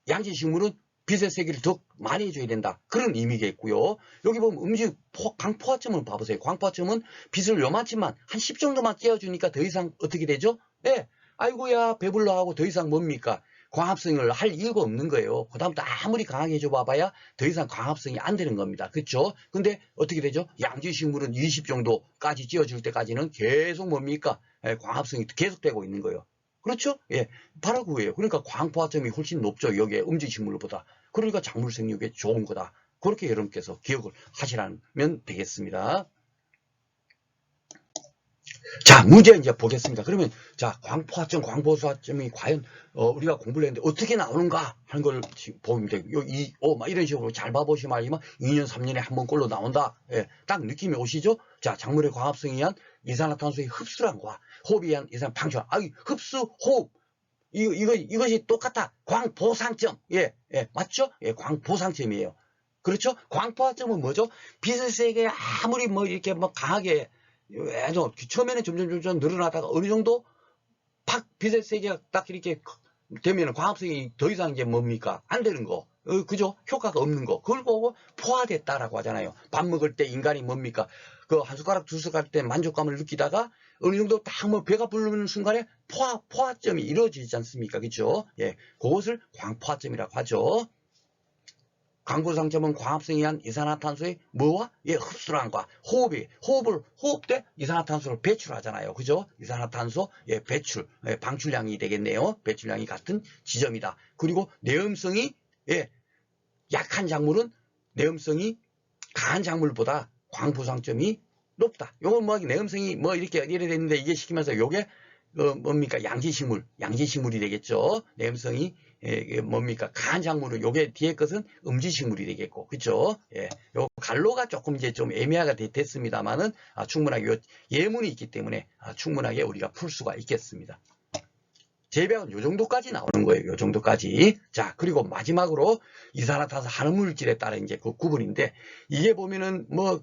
양지식물은 빛의 세기를 더 많이 해줘야 된다. 그런 의미겠고요. 여기 보면 광포화점을 봐보세요. 광포화점은 빛을 요만치만 한 10 정도만 쬐어주니까 더 이상 어떻게 되죠? 네. 아이고야 배불러 하고 더 이상 뭡니까? 광합성을 할 이유가 없는 거예요. 그 다음부터 아무리 강하게 해줘 봐봐야 더 이상 광합성이 안 되는 겁니다. 그렇죠? 근데 어떻게 되죠? 양지식물은 20 정도까지 쬐어줄 때까지는 계속 뭡니까? 광합성이 계속되고 있는 거예요. 그렇죠? 예, 바로 그거예요. 그러니까 광포화점이 훨씬 높죠. 여기에 음지식물보다. 그러니까 작물 생육에 좋은 거다. 그렇게 여러분께서 기억을 하시라면 되겠습니다. 자, 문제 이제 보겠습니다. 그러면 자, 광포화점, 광보수화점이 과연 우리가 공부를 했는데 어떻게 나오는가 하는 걸 보면 돼요. 막 이런 식으로 잘 봐보시면 알지만 2년, 3년에 한 번 꼴로 나온다. 예, 딱 느낌이 오시죠? 자, 작물의 광합성에 의한 이산화탄소의 흡수량과 호흡에 의한 이산 방출. 흡수, 호흡. 이것이 똑같아. 광보상점. 예, 예, 맞죠? 예, 광보상점이에요. 그렇죠? 광포화점은 뭐죠? 빛의 세계 아무리 뭐 이렇게 뭐 강하게 해도 처음에는 점점 늘어나다가 어느 정도 팍 빛의 세계가 딱 이렇게 되면 광합성이 더 이상 이제 뭡니까? 안 되는 거. 그죠? 효과가 없는 거. 그걸 보고 포화됐다라고 하잖아요. 밥 먹을 때 인간이 뭡니까? 그 한 숟가락 두 숟가락 때 만족감을 느끼다가 어느 정도 딱 뭐 배가 부르는 순간에 포화점이 이루어지지 않습니까? 그죠? 예. 그것을 광포화점이라고 하죠. 광보상점은 광합성에 의한 이산화탄소의 뭐와? 예, 흡수량과 호흡 때 이산화탄소를 배출하잖아요. 그죠? 이산화탄소, 예, 배출, 예, 방출량이 되겠네요. 배출량이 같은 지점이다. 그리고 내음성이, 예, 약한 작물은 내음성이 강한 작물보다 광보상점이 높다. 요건 뭐 내음성이 뭐 이렇게 됐는데 이게 시키면서 요게 뭡니까? 양지식물이 되겠죠. 내음성이 뭡니까? 강한 작물은 요게 뒤에 것은 음지식물이 되겠고, 그죠? 예, 요 갈로가 조금 이제 좀 애매하게 됐습니다만은 충분하게 요 예문이 있기 때문에 충분하게 우리가 풀 수가 있겠습니다. 재배학은 요 정도까지 나오는 거예요. 요 정도까지. 자, 그리고 마지막으로 이산화탄소 한음물질에 따른 이제 그 구분인데 이게 보면은 뭐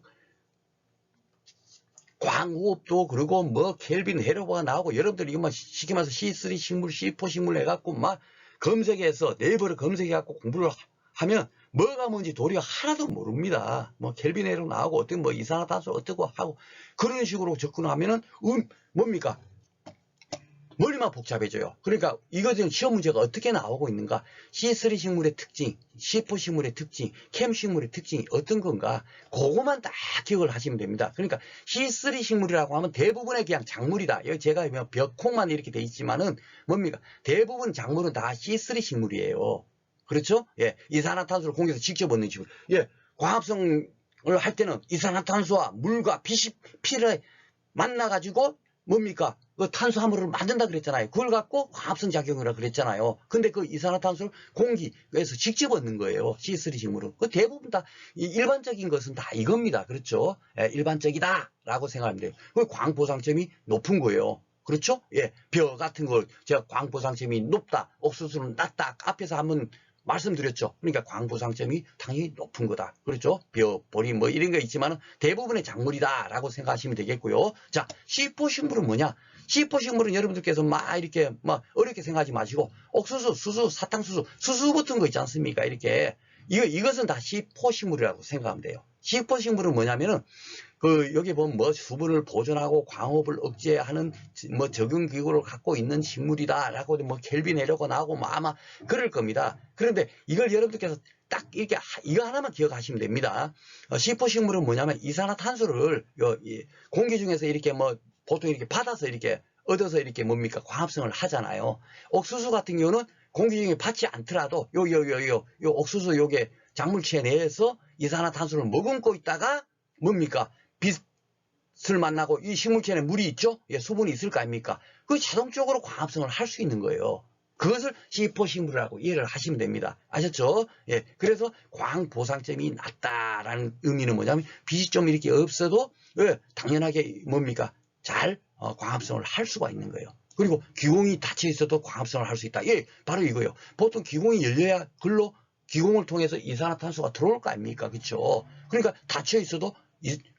광호흡도 그리고 뭐 켈빈 헤르버가 나오고 여러분들 이거 막 시키면서 C3 식물, C4 식물 해갖고 막 검색해서 네이버를 검색해갖고 공부를 하면 뭐가 뭔지 도리어 하나도 모릅니다. 뭐 켈빈 헤르버 나오고 어떤 뭐 이산화탄소 어떻고 하고 그런 식으로 접근하면은 뭡니까? 머리만 복잡해져요. 그러니까 이것은 시험 문제가 어떻게 나오고 있는가? C3 식물의 특징, C4 식물의 특징, 캠 식물의 특징이 어떤 건가? 그거만 다 기억을 하시면 됩니다. 그러니까 C3 식물이라고 하면 대부분의 그냥 작물이다. 여기 제가 벽콩만 이렇게 돼 있지만은 뭡니까? 대부분 작물은 다 C3 식물이에요. 그렇죠? 예, 이산화탄소를 공기에서 직접 얻는 식물. 예, 광합성을 할 때는 이산화탄소와 물과 피를 만나가지고 뭡니까? 그 탄수화물을 만든다 그랬잖아요. 그걸 갖고 화합성 작용이라 그랬잖아요. 근데 그 이산화탄소를 공기에서 직접 얻는 거예요. C3 식물은. 그 대부분 다 일반적인 것은 다 이겁니다. 그렇죠? 예, 일반적이다라고 생각하면 돼요. 그 광보상점이 높은 거예요. 그렇죠? 예, 벼 같은 걸 제가 광보상점이 높다, 옥수수는 낮다 앞에서 한번 말씀드렸죠. 그러니까 광보상점이 당연히 높은 거다. 그렇죠? 벼, 보리 뭐 이런 거 있지만 대부분의 작물이다라고 생각하시면 되겠고요. 자, C4 식물은 뭐냐? C4 식물은 여러분들께서 막 이렇게 막 어렵게 생각하지 마시고 옥수수, 수수, 사탕수수, 수수 같은 거 있지 않습니까? 이렇게 이것은 다 C4 식물이라고 생각하면 돼요. C4 식물은 뭐냐면은 여기 보면 뭐 수분을 보존하고 광합을 억제하는 뭐 적응기구를 갖고 있는 식물이다라고 뭐 켈빈 헤르버 나오고 뭐 아마 그럴 겁니다. 그런데 이걸 여러분들께서 딱 이렇게 이거 하나만 기억하시면 됩니다. C4 식물은 뭐냐면 이산화탄소를 공기 중에서 이렇게 뭐 보통 이렇게 받아서 이렇게 얻어서 이렇게 뭡니까 광합성을 하잖아요. 옥수수 같은 경우는 공기 중에 받지 않더라도 요 옥수수 요게 작물체 내에서 이산화탄소를 머금고 있다가 뭡니까 빛을 만나고 이 식물체에 물이 있죠? 예, 수분이 있을 거 아닙니까? 그 자동적으로 광합성을 할 수 있는 거예요. 그것을 C4식물이라고 이해를 하시면 됩니다. 아셨죠? 예. 그래서 광보상점이 낮다라는 의미는 뭐냐면 빛이 좀 이렇게 없어도 예, 당연하게 뭡니까? 잘 광합성을 할 수가 있는 거예요. 그리고 기공이 닫혀 있어도 광합성을 할 수 있다. 예, 바로 이거예요. 보통 기공이 열려야 글로 기공을 통해서 이산화탄소가 들어올 거 아닙니까? 그렇죠? 그러니까 닫혀 있어도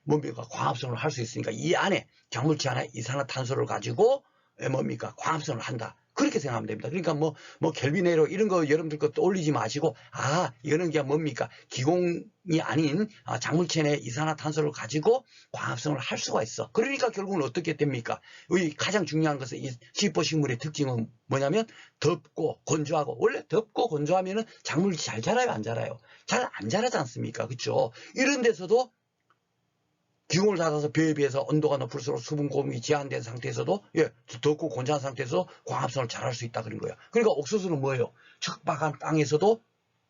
뭡니까? 광합성을 할 수 있으니까 이 안에 작물체 안에 이산화탄소를 가지고 뭡니까? 광합성을 한다. 그렇게 생각하면 됩니다. 그러니까 뭐 켈빈에로 이런 거 여러분들 거 떠올리지 마시고, 이거는 그냥 뭡니까? 기공이 아닌 작물체 내 이산화탄소를 가지고 광합성을 할 수가 있어. 그러니까 결국은 어떻게 됩니까? 이 가장 중요한 것은 이 C4식물의 특징은 뭐냐면 덥고 건조하고, 원래 덥고 건조하면은 작물이 잘 자라요, 안 자라요? 잘 안 자라지 않습니까? 그렇죠? 이런 데서도 기공을 닫아서 벼에 비해서 온도가 높을수록 수분 공급이 제한된 상태에서도 덥고 건조한 상태에서 광합성을 잘할 수 있다 그런 거예요. 그러니까 옥수수는 뭐예요? 척박한 땅에서도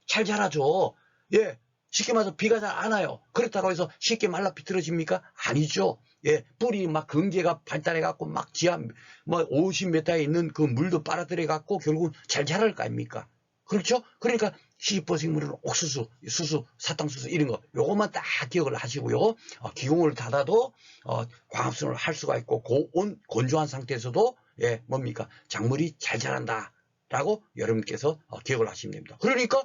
잘 자라죠. 예, 쉽게 말해서 비가 잘 안 와요. 그렇다고 해서 쉽게 말라 비틀어집니까? 아니죠. 예, 뿌리 막 근개가 발달해 갖고 막 지하 50m에 있는 그 물도 빨아들여 갖고 결국은 잘 자랄 거 아닙니까? 그렇죠? 그러니까 C4식물은 옥수수, 수수, 사탕수수 이런 거 요것만 딱 기억을 하시고요. 기공을 닫아도 광합성을 할 수가 있고 건조한 상태에서도 뭡니까? 작물이 잘 자란다 라고 여러분께서 기억을 하시면 됩니다. 그러니까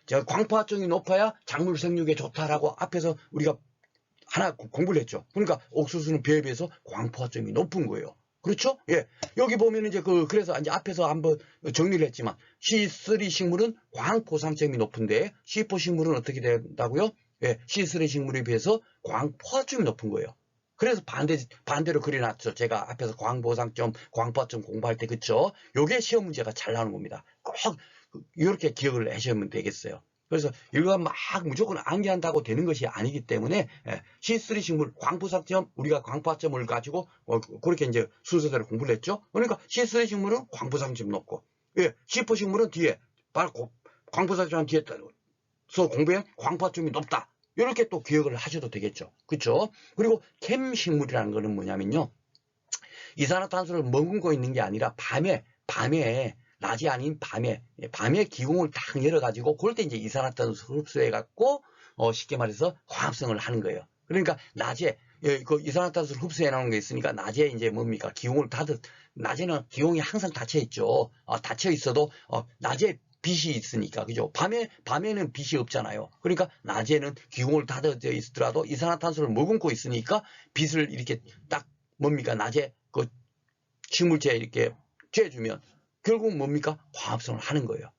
제가 광포화점이 높아야 작물 생육에 좋다라고 앞에서 우리가 하나 공부를 했죠. 그러니까 옥수수는 벼에 비해서 광포화점이 높은 거예요. 그렇죠? 예. 여기 보면 이제 그래서 이제 앞에서 한번 정리를 했지만 C3 식물은 광포상점이 높은데 C4 식물은 어떻게 된다고요? 예. C3 식물에 비해서 광포화점이 높은 거예요. 그래서 반대로 그려놨죠. 제가 앞에서 광보상점, 광포화점 공부할 때, 그쵸? 요게 시험 문제가 잘 나오는 겁니다. 꼭 이렇게 기억을 하시면 되겠어요. 그래서 이거 막 무조건 암기한다고 되는 것이 아니기 때문에 C3 식물 광포상점, 우리가 광포화점을 가지고 그렇게 이제 순서대로 공부를 했죠. 그러니까 C3 식물은 광포상점 높고, C4 식물은 뒤에 바로 광포상점 뒤에서 공부한 광포화점이 높다. 이렇게 또 기억을 하셔도 되겠죠. 그렇죠? 그리고 캠식물이라는 거는 뭐냐면요, 이산화탄소를 머금고 있는 게 아니라 밤에 낮이 아닌 밤에 기공을 딱 열어가지고 그럴 때 이제 이산화탄소 흡수해갖고 쉽게 말해서 광합성을 하는 거예요. 그러니까 낮에 그 이산화탄소를 흡수해 나오는 게 있으니까 낮에 이제 뭡니까? 기공을 낮에는 기공이 항상 닫혀 있죠. 닫혀 있어도 낮에 빛이 있으니까, 그죠? 밤에는 빛이 없잖아요. 그러니까 낮에는 기공을 닫아져 있더라도 이산화탄소를 머금고 있으니까 빛을 이렇게 딱 뭡니까? 낮에 그 식물체에 이렇게 쬐주면 결국 뭡니까? 광합성을 하는 거예요.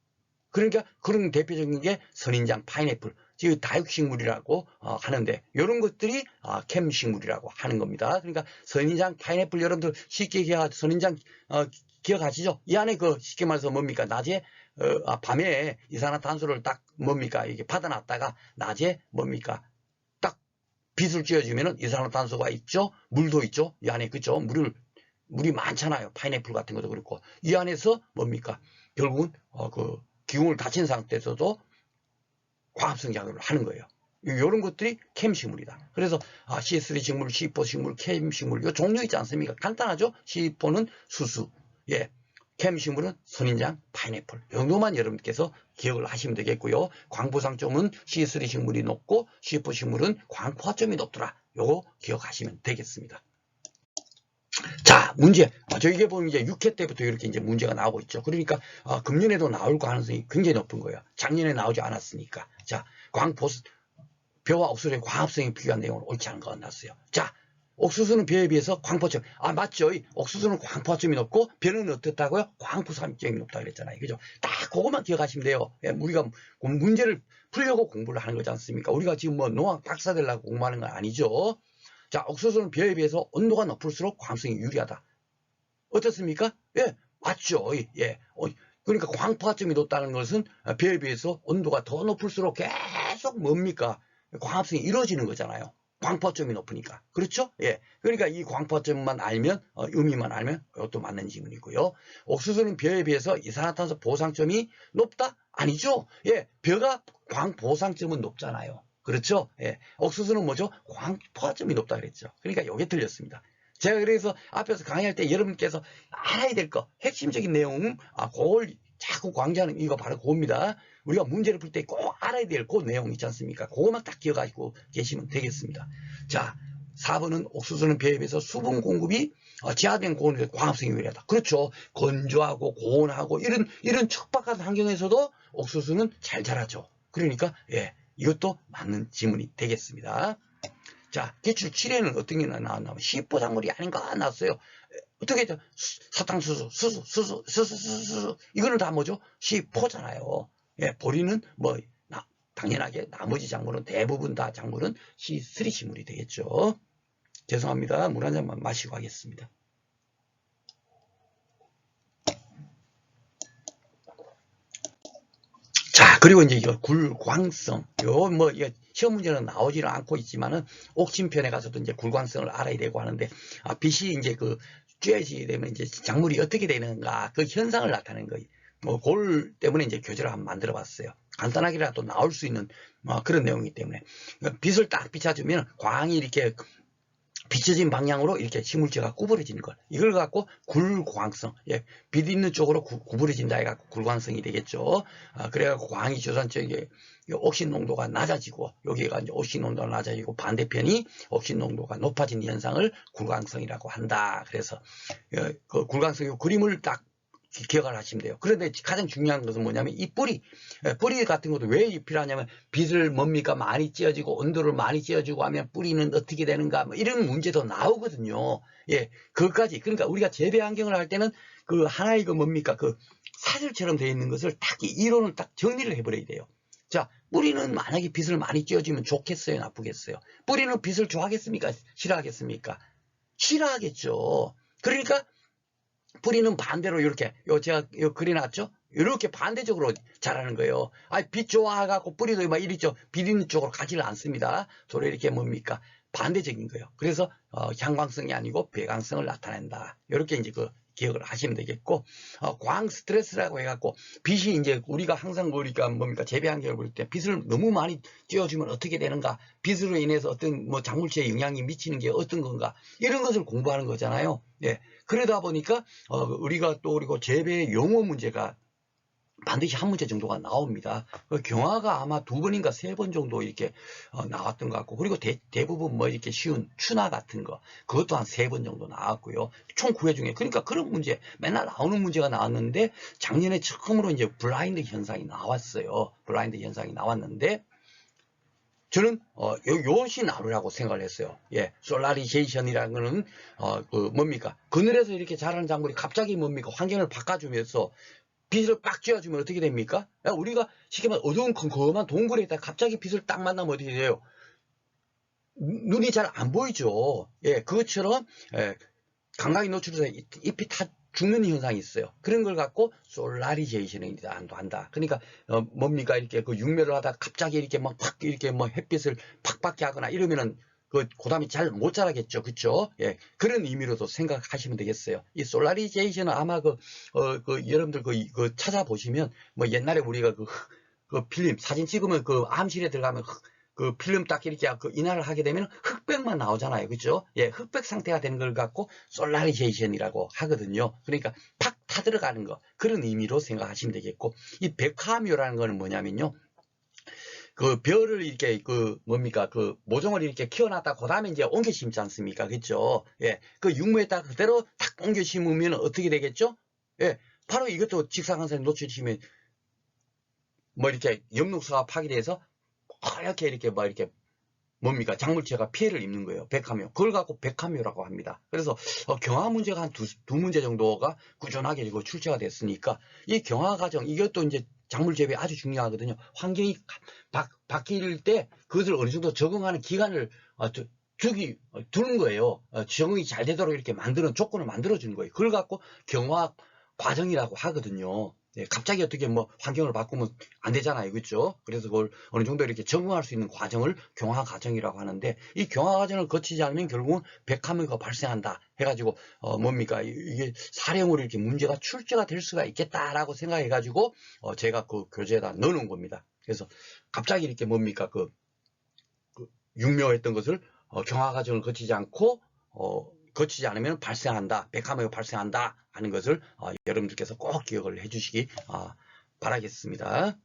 그러니까 그런 대표적인 게 선인장, 파인애플, 즉 다육식물이라고 하는데 이런 것들이 캠식물이라고 하는 겁니다. 그러니까 선인장, 파인애플 여러분들 쉽게 선인장 기억하시죠? 이 안에 쉽게 말해서 뭡니까? 낮에 밤에 이산화탄소를 딱 뭡니까? 이게 받아놨다가 낮에 뭡니까? 딱 빛을 쬐어주면은 이산화탄소가 있죠? 물도 있죠? 이 안에, 그죠? 물이 많잖아요. 파인애플 같은 것도 그렇고. 이 안에서 뭡니까? 결국은 기운을 닫힌 상태에서도 광합성 작용을 하는 거예요. 이런 것들이 캠식물이다. 그래서 C3 식물, C4 식물, 캠식물 이 종류 있지 않습니까? 간단하죠? C4는 수수, 캠식물은 선인장, 파인애플. 이 정도만 여러분께서 기억을 하시면 되겠고요. 광포상점은 C3 식물이 높고 C4 식물은 광포화점이 높더라. 요거 기억하시면 되겠습니다. 자, 문제. 저희게 보면 이제 6회 때부터 이렇게 이제 문제가 나오고 있죠. 그러니까 금년에도 나올 가능성이 굉장히 높은 거예요. 작년에 나오지 않았으니까. 자, 벼와 옥수수의 광합성에 비교한 내용은 옳지 않은 것 같았어요. 자, 옥수수는 벼에 비해서 광포점. 맞죠? 옥수수는 광포점이 높고 벼는 어떻다고요? 광포점이 높다 그랬잖아요. 그죠? 딱 그것만 기억하시면 돼요. 우리가 문제를 풀려고 공부를 하는 거지 않습니까? 우리가 지금 농학 박사 되려고 공부하는 건 아니죠. 자, 옥수수는 벼에 비해서 온도가 높을수록 광합성이 유리하다. 어떻습니까? 맞죠. 그러니까 광포화점이 높다는 것은 벼에 비해서 온도가 더 높을수록 계속 뭡니까? 광합성이 이루어지는 거잖아요. 광포점이 높으니까. 그렇죠? 그러니까 이 광포점만 알면, 의미만 알면 이것도 맞는 질문이고요. 옥수수는 벼에 비해서 이산화탄소 보상점이 높다? 아니죠. 벼가 광보상점은 높잖아요. 그렇죠? 옥수수는 뭐죠? 광포점이 높다 그랬죠. 그러니까 이게 틀렸습니다. 제가 그래서 앞에서 강의할 때 여러분께서 알아야 될 거, 핵심적인 내용, 그걸 자꾸 강조하는 이거 바로 그겁니다. 우리가 문제를 풀 때 꼭 알아야 될 그 내용 있지 않습니까? 그것만 딱 기억하시고 계시면 되겠습니다. 자, 4번은 옥수수는 벼에 비해서 수분 공급이 지하된 고온에서 광합성이 유리하다. 그렇죠. 건조하고 고온하고 이런 척박한 환경에서도 옥수수는 잘 자라죠. 그러니까 예, 이것도 맞는 지문이 되겠습니다. 자, 기출 7에는 어떤 게 나왔나? C4 작물이 아닌가 나왔어요. 어떻게 했죠? 사탕수수, 수수. 이거는 다 뭐죠? C4잖아요. 예, 보리는 뭐, 당연하게 나머지 작물은 대부분 다 작물은 C3 식물이 되겠죠. 죄송합니다. 물 한 잔만 마시고 하겠습니다. 자, 그리고 이제 이거 굴광성. 이거 시험 문제는 나오지는 않고 있지만은 옥심편에 가서도 이제 굴광성을 알아야 되고 하는데, 빛이 이제 쬐지게 되면 이제 작물이 어떻게 되는가, 그 현상을 나타내는 거예요. 그걸 때문에 이제 교재를 한번 만들어 봤어요. 간단하게라도 나올 수 있는 그런 내용이기 때문에. 빛을 딱 비춰주면 광이 이렇게 비춰진 방향으로 이렇게 식물체가 구부러지는 걸. 이걸 갖고 굴광성. 예, 빛 있는 쪽으로 구부러진다 해갖고 굴광성이 되겠죠. 그래갖고 광이 조산 쪽에 옥신 농도가 낮아지고, 여기가 이제 옥신 농도가 낮아지고, 반대편이 옥신 농도가 높아지는 현상을 굴광성이라고 한다. 그래서 그 굴광성 그림을 딱 기억을 하시면 돼요. 그런데 가장 중요한 것은 뭐냐면 이 뿌리 같은 것도 왜 필요하냐면 빛을 뭡니까 많이 쬐어지고 온도를 많이 쬐어주고 하면 뿌리는 어떻게 되는가 뭐 이런 문제도 나오거든요. 예, 그것까지. 그러니까 우리가 재배 환경을 할 때는 그 하나의 뭡니까 사슬처럼 되어 있는 것을 딱 이론을 딱 정리를 해버려야 돼요. 자, 뿌리는 만약에 빛을 많이 쬐어주면 좋겠어요, 나쁘겠어요? 뿌리는 빛을 좋아하겠습니까, 싫어하겠습니까? 싫어하겠죠. 그러니까 뿌리는 반대로 이렇게 제가 그려놨죠. 이렇게 반대쪽으로 자라는 거예요. 빛 좋아해갖고 뿌리도 막 이리죠. 빛 있는 쪽으로 가지를 않습니다. 서로 이렇게 뭡니까 반대적인 거예요. 그래서 향광성이 아니고 배광성을 나타낸다. 이렇게 이제 기억을 하시면 되겠고, 광 스트레스라고 해갖고 빛이 이제 우리가 항상 우리가 뭡니까 재배 환경을 볼 때 빛을 너무 많이 쬐어주면 어떻게 되는가, 빛으로 인해서 어떤 작물체에 영향이 미치는 게 어떤 건가, 이런 것을 공부하는 거잖아요. 예, 그러다 보니까 우리가 또 그리고 재배 용어 문제가 반드시 한 문제 정도가 나옵니다. 경화가 아마 2번인가 3번 정도 이렇게 나왔던 것 같고, 그리고 대부분 뭐 이렇게 쉬운 추나 같은 거, 그것도 한 3번 정도 나왔고요. 총 9회 중에. 그러니까 그런 문제, 맨날 나오는 문제가 나왔는데, 작년에 처음으로 이제 블라인드 현상이 나왔어요. 블라인드 현상이 나왔는데, 저는 요것이 나오라고 생각을 했어요. 예, 솔라리제이션이라는 거는 뭡니까 그늘에서 이렇게 자라는 작물이 갑자기 뭡니까 환경을 바꿔주면서 빛을 빡 쬐어주면 어떻게 됩니까? 우리가 쉽게 말해 어두운 컴컴한 동굴에 있다 갑자기 빛을 딱 만나면 어떻게 돼요? 눈이 잘 안 보이죠. 예, 그것처럼 감각이 노출돼서 잎이 다 죽는 현상이 있어요. 그런 걸 갖고 솔라리제이션을 한다. 그러니까 뭡니까 이렇게 육묘를 하다 갑자기 이렇게 팍 이렇게 햇빛을 팍 하거나 이러면은 고담이 잘 못 자라겠죠. 그쵸? 예. 그런 의미로도 생각하시면 되겠어요. 이 솔라리제이션은 아마 여러분들 찾아보시면 옛날에 우리가 필름 사진 찍으면 암실에 들어가면 필름 딱 이렇게 인화를 하게 되면 흑백만 나오잖아요. 그죠? 예, 흑백 상태가 되는 걸 갖고 솔라리제이션이라고 하거든요. 그러니까 팍 타들어가는 거. 그런 의미로 생각하시면 되겠고, 이 백화묘라는 거는 뭐냐면요. 별을 이렇게 뭡니까 모종을 이렇게 키워놨다 그 다음에 이제 옮겨 심지 않습니까? 그죠? 예, 육모에다 그대로 딱 옮겨 심으면 어떻게 되겠죠? 예, 바로 이것도 직사광선에 노출시면 이렇게 엽록소가 파괴돼서 이렇게 이렇게 뭡니까 작물체가 피해를 입는 거예요. 백화묘. 그걸 갖고 백화묘라고 합니다. 그래서 경화 문제가 한 두 문제 정도가 꾸준하게 출제가 됐으니까 이 경화 과정 이것도 이제 작물 재배에 아주 중요하거든요. 환경이 바뀔 때 그것을 어느 정도 적응하는 기간을 두는 거예요. 적응이 잘 되도록 이렇게 만드는 조건을 만들어주는 거예요. 그걸 갖고 경화 과정이라고 하거든요. 네, 갑자기 어떻게 환경을 바꾸면 안 되잖아요. 그렇죠? 그래서 그걸 어느 정도 이렇게 적응할 수 있는 과정을 경화 과정이라고 하는데, 이 경화 과정을 거치지 않으면 결국은 백화묘가 발생한다 해가지고 뭡니까 이게 사례용으로 이렇게 문제가 출제가 될 수가 있겠다라고 생각해가지고 제가 교재에다 넣어놓은 겁니다. 그래서 갑자기 이렇게 뭡니까 육묘했던 것을 경화 과정을 거치지 않고 거치지 않으면 발생한다. 백화묘 발생한다 하는 것을 여러분들께서 꼭 기억을 해주시기 바라겠습니다.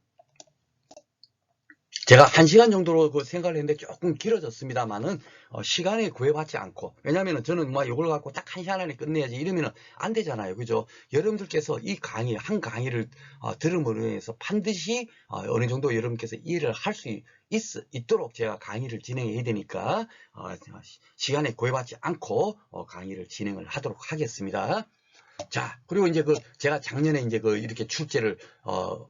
제가 1시간 정도로 그 생각을 했는데 조금 길어졌습니다만은 시간에 구애받지 않고, 왜냐면은 저는 뭐 이걸 갖고 딱 1시간 안에 끝내야지 이러면은 안 되잖아요. 그죠? 여러분들께서 이 강의 한 강의를 들음으로 해서 반드시 어느 정도 여러분께서 이해를 할 수 있도록 제가 강의를 진행해야 되니까 시간에 구애받지 않고 강의를 진행을 하도록 하겠습니다. 자, 그리고 이제 제가 작년에 이제 이렇게 출제를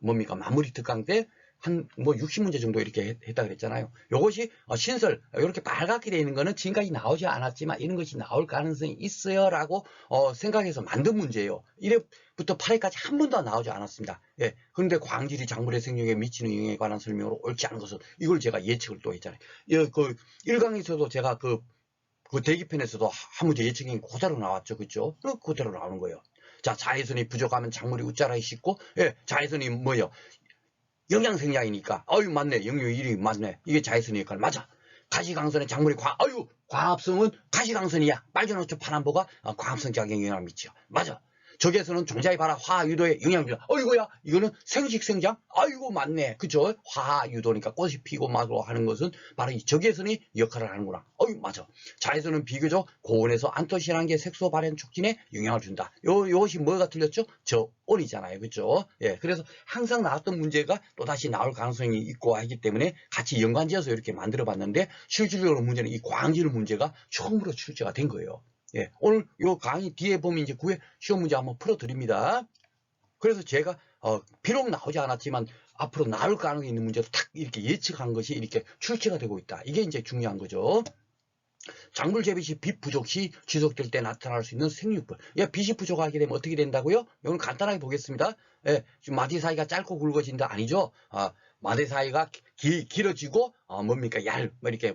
뭡니까 마무리 특강 때 한 뭐 60문제 정도 이렇게 했다 그랬잖아요. 이것이 신설 이렇게 빨갛게 되어 있는 거는 지금까지 나오지 않았지만 이런 것이 나올 가능성이 있어요라고 생각해서 만든 문제예요. 1회부터 8회까지 한 번도 나오지 않았습니다. 예. 그런데 광질이 작물의 생명에 미치는 영향에 관한 설명으로 옳지 않은 것은 이걸 제가 예측을 또 했잖아요. 예, 1강에서도 제가 그 대기편에서도 한 문제 예측이 그대로 나왔죠. 그죠? 그대로 나오는 거예요. 자, 자외선이 부족하면 작물이 웃자라이 씻고, 예, 자외선이 뭐예요? 영양생량이니까, 아유, 맞네. 영유 1위 맞네. 이게 자외선의 역할 맞아. 가시광선의 작물이 광합성은 가시광선이야. 빨주노초 파남보가 광합성 작용에 영향을 미쳐. 맞아. 적에서는 종자의 발화 화학 유도에 영향을 미쳐. 어이구야, 이거는 생식 생장? 아이고, 맞네. 그죠? 화학 유도니까 꽃이 피고 마고 하는 것은 바로 이 적외선이 역할을 하는구나. 어이, 맞아. 자외선은 비교적 고온에서 안토시라는 게 색소 발현 촉진에 영향을 준다. 요것이 뭐가 틀렸죠? 저온이잖아요. 그죠? 예. 그래서 항상 나왔던 문제가 또다시 나올 가능성이 있고 하기 때문에 같이 연관지어서 이렇게 만들어 봤는데, 실질적으로 문제는 이 광질 문제가 처음으로 출제가 된 거예요. 예, 오늘 요 강의 뒤에 보면 이제 9회 시험 문제 한번 풀어 드립니다. 그래서 제가 비록 나오지 않았지만 앞으로 나올 가능성이 있는 문제도 딱 이렇게 예측한 것이 이렇게 출제가 되고 있다. 이게 이제 중요한 거죠. 작물 재배 시 빛 부족 시 지속될 때 나타날 수 있는 생육불. 예, 빛이 부족하게 되면 어떻게 된다고요? 이건 간단하게 보겠습니다. 예, 지금 마디 사이가 짧고 굵어진다 아니죠? 마디 사이가 길어지고 뭡니까 이렇게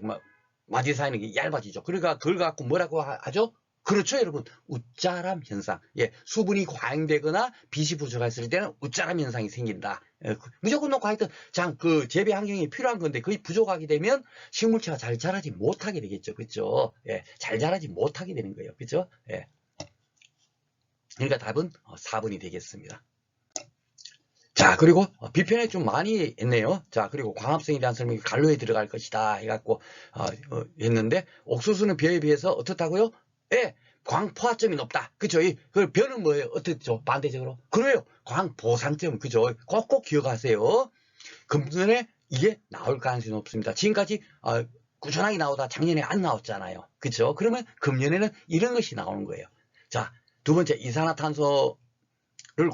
마디 사이는 얇아지죠. 그러니까 그걸 갖고 뭐라고 하죠? 그렇죠, 여러분. 웃자람 현상. 예, 수분이 과잉되거나 빛이 부족했을 때는 웃자람 현상이 생긴다. 예, 무조건 놓고 하여튼 재배 환경이 필요한 건데 그게 부족하게 되면 식물체가 잘 자라지 못하게 되겠죠. 그렇죠? 예, 잘 자라지 못하게 되는 거예요. 그렇죠? 예. 그러니까 답은 4번이 되겠습니다. 자, 그리고 비편에 좀 많이 했네요. 자, 그리고 광합성에 대한 설명이 갈로에 들어갈 것이다 해갖고 했는데 옥수수는 벼에 비해서 어떻다고요? 예, 광포화점이 높다. 그죠? 그 벼는 뭐예요? 어떻죠? 반대적으로. 그래요. 광보상점. 그죠? 꼭꼭 기억하세요. 금년에 이게 나올 가능성이 높습니다. 지금까지 꾸준하게 나오다 작년에 안 나왔잖아요. 그죠? 그러면 금년에는 이런 것이 나오는 거예요. 자, 두 번째, 이산화탄소를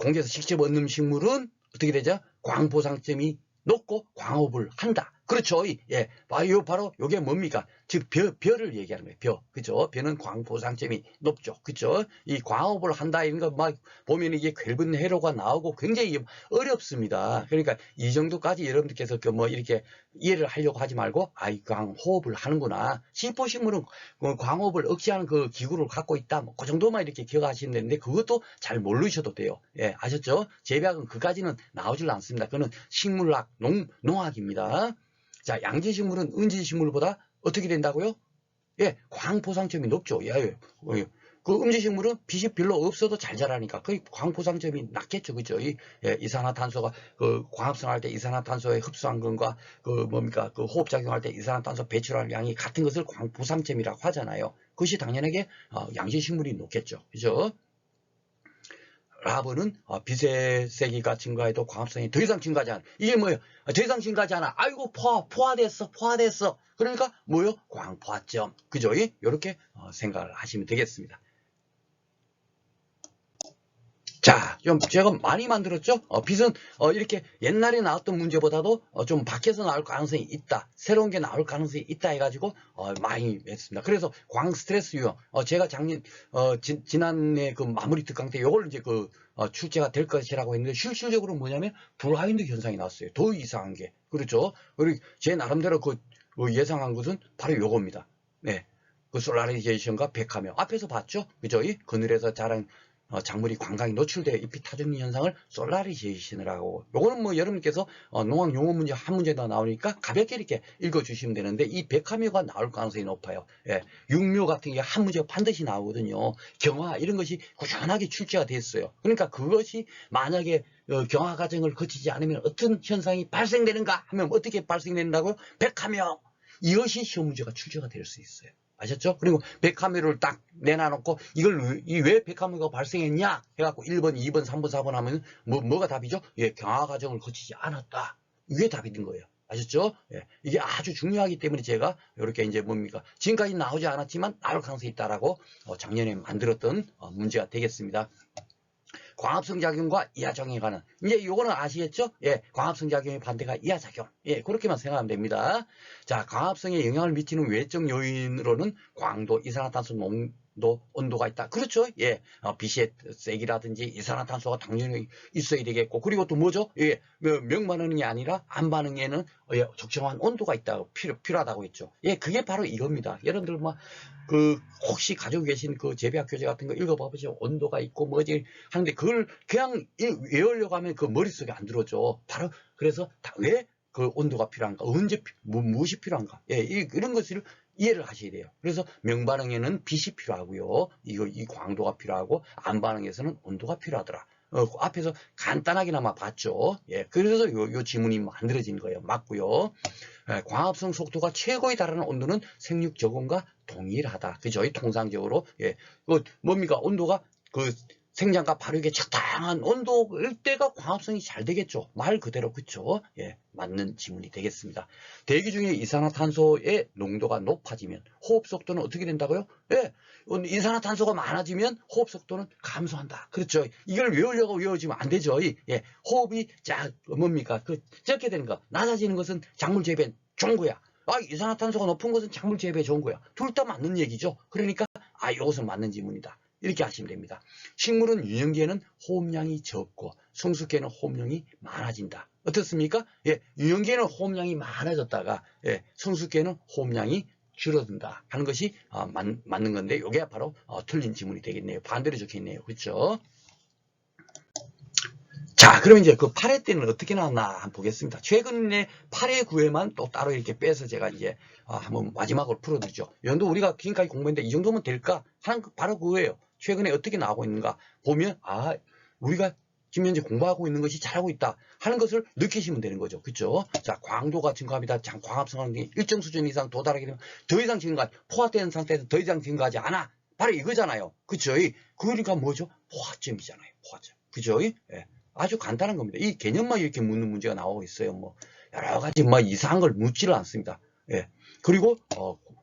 공기에서 직접 얻는 식물은 어떻게 되죠? 광보상점이 높고 광호흡을 한다. 그렇죠. 예. 바로 요게 뭡니까? 즉, 벼를 얘기하는 거예요. 벼. 그죠? 벼는 광보상점이 높죠. 그죠? 이 광호흡을 한다, 이런 거 막 보면 이게 괭은 회로가 나오고 굉장히 어렵습니다. 그러니까 이 정도까지 여러분들께서 이렇게 이해를 하려고 하지 말고, 광호흡을 하는구나. 심포식물은 광호흡을 억제하는 그 기구를 갖고 있다. 그 정도만 이렇게 기억하시면 되는데, 그것도 잘 모르셔도 돼요. 예. 아셨죠? 재배학은 그까지는 나오질 않습니다. 그거는 식물학, 농학입니다. 자, 양지식물은 음지식물보다 어떻게 된다고요? 예, 광포상점이 높죠. 예, 그 음지식물은 빛이 별로 없어도 잘 자라니까 그 광포상점이 낮겠죠. 그죠? 이산화탄소가 광합성할 때 이산화탄소의 흡수한 것과 그 호흡작용할 때 이산화탄소 배출할 양이 같은 것을 광포상점이라고 하잖아요. 그것이 당연하게 양지식물이 높겠죠. 그죠? 라버는 빛의 세기가 증가해도 광합성이 더 이상 증가하지 않아. 이게 뭐예요? 더 이상 증가하지 않아. 아이고, 포화됐어. 그러니까 뭐예요? 광포화점. 그죠? 이렇게 생각을 하시면 되겠습니다. 자, 좀 제가 많이 만들었죠? 빛은 이렇게 옛날에 나왔던 문제보다도 좀 밖에서 나올 가능성이 있다. 새로운 게 나올 가능성이 있다 해가지고 많이 했습니다. 그래서 광 스트레스 유형, 제가 지난해 그 마무리 특강 때 이걸 이제 출제가 될 것이라고 했는데 실질적으로 뭐냐면 불하인드 현상이 나왔어요. 더 이상한 게. 그렇죠? 그리고 제 나름대로 예상한 것은 바로 요겁니다. 네. 그 솔라리제이션과 백화며 앞에서 봤죠? 그죠? 그늘에서 자란 작물이 광각에 노출되어 잎이 타죽는 현상을 솔라리제이션이라고. 요거는 뭐 여러분께서 농학 용어 문제 한 문제 더 나오니까 가볍게 이렇게 읽어주시면 되는데, 이 백화묘가 나올 가능성이 높아요. 예, 육묘 같은 게 한 문제가 반드시 나오거든요. 경화 이런 것이 꾸준하게 출제가 됐어요. 그러니까 그것이 만약에 경화 과정을 거치지 않으면 어떤 현상이 발생되는가 하면 어떻게 발생된다고요? 백화묘. 이것이 시험 문제가 출제가 될 수 있어요. 아셨죠? 그리고 백화묘를 딱 내놔놓고 이걸 왜 백화묘가 발생했냐 해갖고 1번, 2번, 3번, 4번 하면 뭐가 답이죠? 예, 경화 과정을 거치지 않았다. 이게 답이 된 거예요. 아셨죠? 예, 이게 아주 중요하기 때문에 제가 이렇게 이제 뭡니까? 지금까지 나오지 않았지만 나올 가능성이 있다라고 작년에 만들었던 문제가 되겠습니다. 광합성 작용과 이하작용에 관한, 이제 요거는 아시겠죠? 예, 광합성 작용의 반대가 이하작용. 예, 그렇게만 생각하면 됩니다. 자, 광합성에 영향을 미치는 외적 요인으로는 광도, 이산화탄소 농도, 온도가 있다. 그렇죠? 예, 빛의 세기라든지 이산화탄소가 당연히 있어야 되겠고, 그리고 또 뭐죠? 예, 명반응이 아니라 안반응에는 적정한 온도가 있다고 필요하다고 했죠. 예, 그게 바로 이겁니다. 여러분들 혹시 가지고 계신 그 재배학 교재 같은 거 읽어봐보죠. 온도가 있고 뭐지 하는데 그걸 그냥 외우려고 하면 그 머릿속에 안 들어오죠. 바로 그래서 왜 그 온도가 필요한가, 언제 무엇이 필요한가, 예, 이런 것을 이해를 하셔야 돼요. 그래서 명반응에는 빛이 필요하고요, 이 광도가 필요하고, 안반응에서는 온도가 필요하더라. 앞에서 간단하게나마 봤죠. 예, 그래서 요 지문이 만들어진 거예요. 맞고요. 예, 광합성 속도가 최고에 달하는 온도는 생육 적응과 동일하다. 그죠? 통상적으로. 예, 뭡니까? 온도가 생장과 발육에 적당한 온도일 때가 광합성이 잘 되겠죠. 말 그대로. 그쵸? 예, 맞는 지문이 되겠습니다. 대기 중에 이산화탄소의 농도가 높아지면 호흡 속도는 어떻게 된다고요? 예, 이산화탄소가 많아지면 호흡 속도는 감소한다. 그렇죠? 이걸 외우려고 외워지면 안 되죠. 예, 호흡이 뭡니까? 적게 되는 거, 낮아지는 것은 작물 재배에 좋은 거야. 이산화탄소가 높은 것은 작물 재배에 좋은 거야. 둘 다 맞는 얘기죠. 그러니까 이것은 맞는 지문이다. 이렇게 하시면 됩니다. 식물은 유년기에는 호흡량이 적고 성숙기에는 호흡량이 많아진다. 어떻습니까? 예, 유년기에는 호흡량이 많아졌다가 성숙기에는 호흡량이 줄어든다 하는 것이 맞는 건데, 이게 바로 틀린 지문이 되겠네요. 반대로 적혀있네요. 그렇죠? 자, 그럼 이제 그 8회 때는 어떻게 나왔나 한번 보겠습니다. 최근에 8회 9회만 또 따로 이렇게 빼서 제가 이제 한번 마지막으로 풀어드리죠. 연도 우리가 지금까지 공부했는데 이 정도면 될까 하는 바로 그거예요. 최근에 어떻게 나오고 있는가 보면 우리가 지금 현재 공부하고 있는 것이 잘하고 있다 하는 것을 느끼시면 되는 거죠. 그렇죠? 자, 광도가 증가합니다. 광합성하는 일정 수준 이상 도달하게 되면 더 이상 증가하지, 포화된 상태에서 더 이상 증가하지 않아. 바로 이거잖아요. 그렇죠? 그러니까 뭐죠? 포화점이잖아요. 포화점. 그렇죠? 예. 아주 간단한 겁니다. 이 개념만 이렇게 묻는 문제가 나오고 있어요. 여러 가지 이상한 걸 묻지를 않습니다. 예. 그리고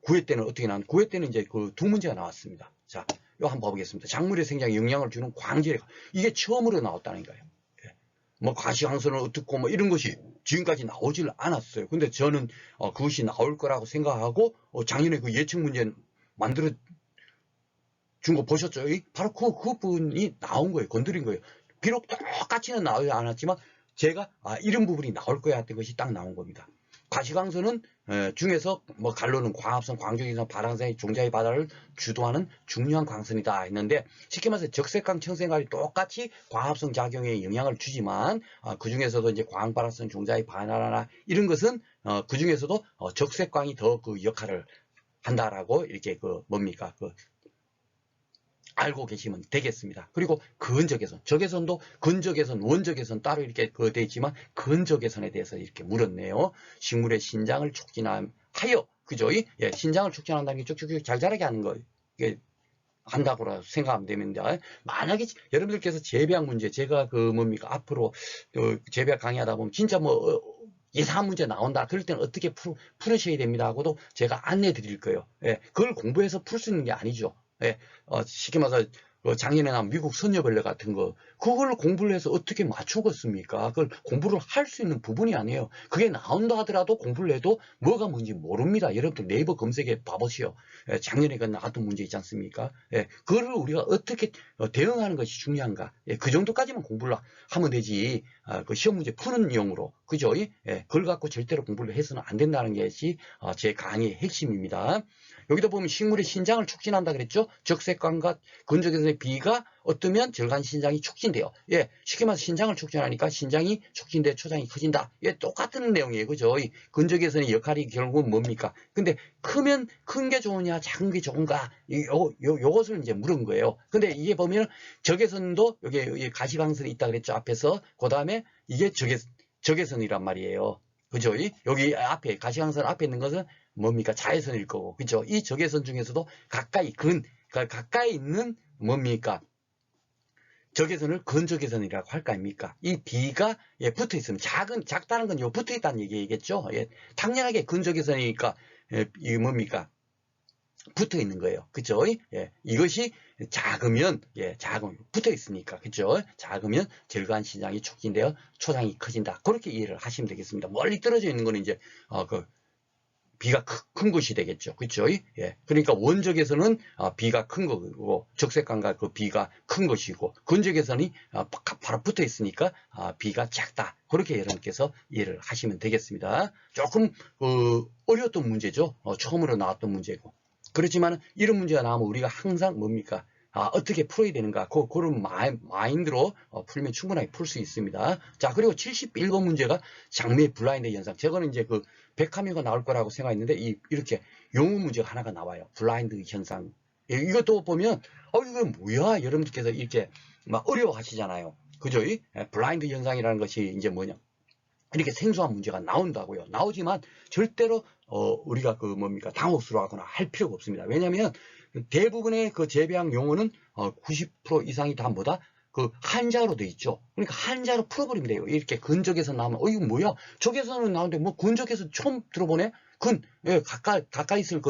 9회 때는 어떻게 나왔나? 9회 때는 이제 그 두 문제가 나왔습니다. 자, 이거 한번 봐보겠습니다. 작물의 생장에 영향을 주는 광질의, 이게 처음으로 나왔다는 거예요. 예. 과시광선을 어떻고 이런 것이 지금까지 나오질 않았어요. 근데 저는 그것이 나올 거라고 생각하고 작년에 그 예측 문제 만들어 준 거 보셨죠? 바로 그 부분이 나온 거예요. 건드린 거예요. 비록 똑같이는 나오지 않았지만 제가 이런 부분이 나올 거야 했던 것이 딱 나온 겁니다. 과시광선은 중에서 갈로는 광합성, 광적이성, 발광성의 종자의 바다를 주도하는 중요한 광선이다 했는데, 쉽게 말해서 적색광, 청색광이 똑같이 광합성 작용에 영향을 주지만 그 중에서도 이제 광발화성 종자의 반화나 이런 것은 그 중에서도 적색광이 더 그 역할을 한다라고 이렇게 알고 계시면 되겠습니다. 그리고 근적외선, 적외선도 근적외선, 원적외선 따로 이렇게 되어 있지만 근적외선에 대해서 이렇게 물었네요. 식물의 신장을 촉진하여, 그죠? 예, 신장을 촉진한다는 게 쭉쭉쭉 잘 자라게 하는 거, 이게 한다고 생각하면 됩니다. 만약에 여러분들께서 재배학 문제, 제가 앞으로 재배학 강의하다 보면 진짜 이상한 문제 나온다. 그럴 때는 어떻게 풀으셔야 됩니다 하고도 제가 안내 드릴 거예요. 예, 그걸 공부해서 풀 수 있는 게 아니죠. 예, 쉽게 말해서 작년에 나온 미국 선녀벌레 같은 거, 그걸 공부를 해서 어떻게 맞추겠습니까? 그걸 공부를 할 수 있는 부분이 아니에요. 그게 나온다 하더라도 공부를 해도 뭐가 뭔지 모릅니다. 여러분들 네이버 검색해 봐보시오. 예, 작년에 나왔던 문제 있지 않습니까? 예, 그거를 우리가 어떻게 대응하는 것이 중요한가? 예, 그 정도까지만 공부를 하면 되지. 그 시험 문제 푸는 용으로, 그죠? 예, 그걸 갖고 절대로 공부를 해서는 안 된다는 것이 제 강의의 핵심입니다. 여기다 보면 식물의 신장을 촉진한다 그랬죠? 적색광과 근적외선의 비가 어떠면 절간 신장이 촉진돼요. 예, 쉽게 말해서 신장을 촉진하니까 신장이 촉진돼 초장이 커진다. 예, 똑같은 내용이에요. 그죠? 이 근적 개선의 역할이 결국은 뭡니까? 근데 크면 큰 게 좋으냐, 작은 게 좋은가? 요것을 이제 물은 거예요. 근데 이게 보면 적외선도 여기 가시방선이 있다 그랬죠. 앞에서. 그 다음에 이게 적외선이란 말이에요. 그죠? 여기 앞에 가시방선 앞에 있는 것은 뭡니까? 자외선일 거고. 그죠? 이 적외선 중에서도 가까이 있는 뭡니까? 적외선을 근적외선이라고 할 거 아닙니까? 이 B가 예, 붙어 있으면 작다는 건 요 붙어 있다는 얘기겠죠? 예, 당연하게 근적외선이니까 예, 이 뭡니까? 붙어 있는 거예요. 그죠? 예, 이것이 작으면, 예, 붙어 있으니까. 그죠? 작으면 절간 신장이 촉진되어 초장이 커진다. 그렇게 이해를 하시면 되겠습니다. 멀리 떨어져 있는 거는 이제, B가 큰 것이 되겠죠. 그죠? 예. 그러니까 원적에서는 B가 큰 거고, 적색관과 그 B가 큰 것이고, 근적에서는 바로 붙어 있으니까 B가 작다. 그렇게 여러분께서 이해를 하시면 되겠습니다. 조금, 어려웠던 문제죠. 처음으로 나왔던 문제고. 그렇지만 이런 문제가 나오면 우리가 항상 뭡니까? 어떻게 풀어야 되는가? 그런 마인드로 풀면 충분하게 풀 수 있습니다. 자, 그리고 71번 문제가 장내 블라인드 현상. 저거는 이제 그 백화면가 나올 거라고 생각했는데, 이렇게 용어 문제가 하나가 나와요. 블라인드 현상. 예, 이것도 보면, 이거 뭐야? 여러분들께서 이렇게 막 어려워 하시잖아요. 그죠? 블라인드 현상이라는 것이 이제 뭐냐? 이렇게 생소한 문제가 나온다고요. 나오지만 절대로 우리가 당혹스러워하거나 할 필요가 없습니다. 왜냐하면 대부분의 그 재배학 용어는 90% 이상이 다 뭐다? 그 한자로 돼 있죠. 그러니까 한자로 풀어버리면 돼요. 이렇게 근적에서 나오면 이거 뭐야? 적에서는 나오는데 뭐 근적에서 처음 들어보네? 예, 가까이 있을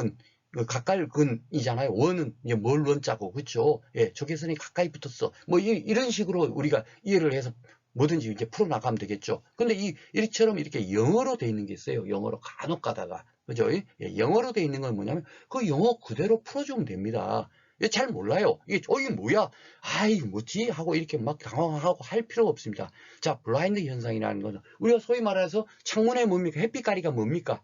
가까이 근이잖아요. 원은 이제 뭘 원자고, 그렇죠? 예, 적외선이 가까이 붙었어. 뭐 이런 식으로 우리가 이해를 해서 뭐든지 이제 풀어나가면 되겠죠. 근데 이처럼 이렇게 영어로 돼 있는 게 있어요. 영어로 간혹 가다가. 그죠? 예, 영어로 돼 있는 건 뭐냐면 그 영어 그대로 풀어주면 됩니다. 잘 몰라요. 이게 뭐야? 이거 뭐지? 하고 이렇게 막 당황하고 할 필요가 없습니다. 자, 블라인드 현상이라는 거는 우리가 소위 말해서 창문에 뭡니까? 햇빛가리가 뭡니까?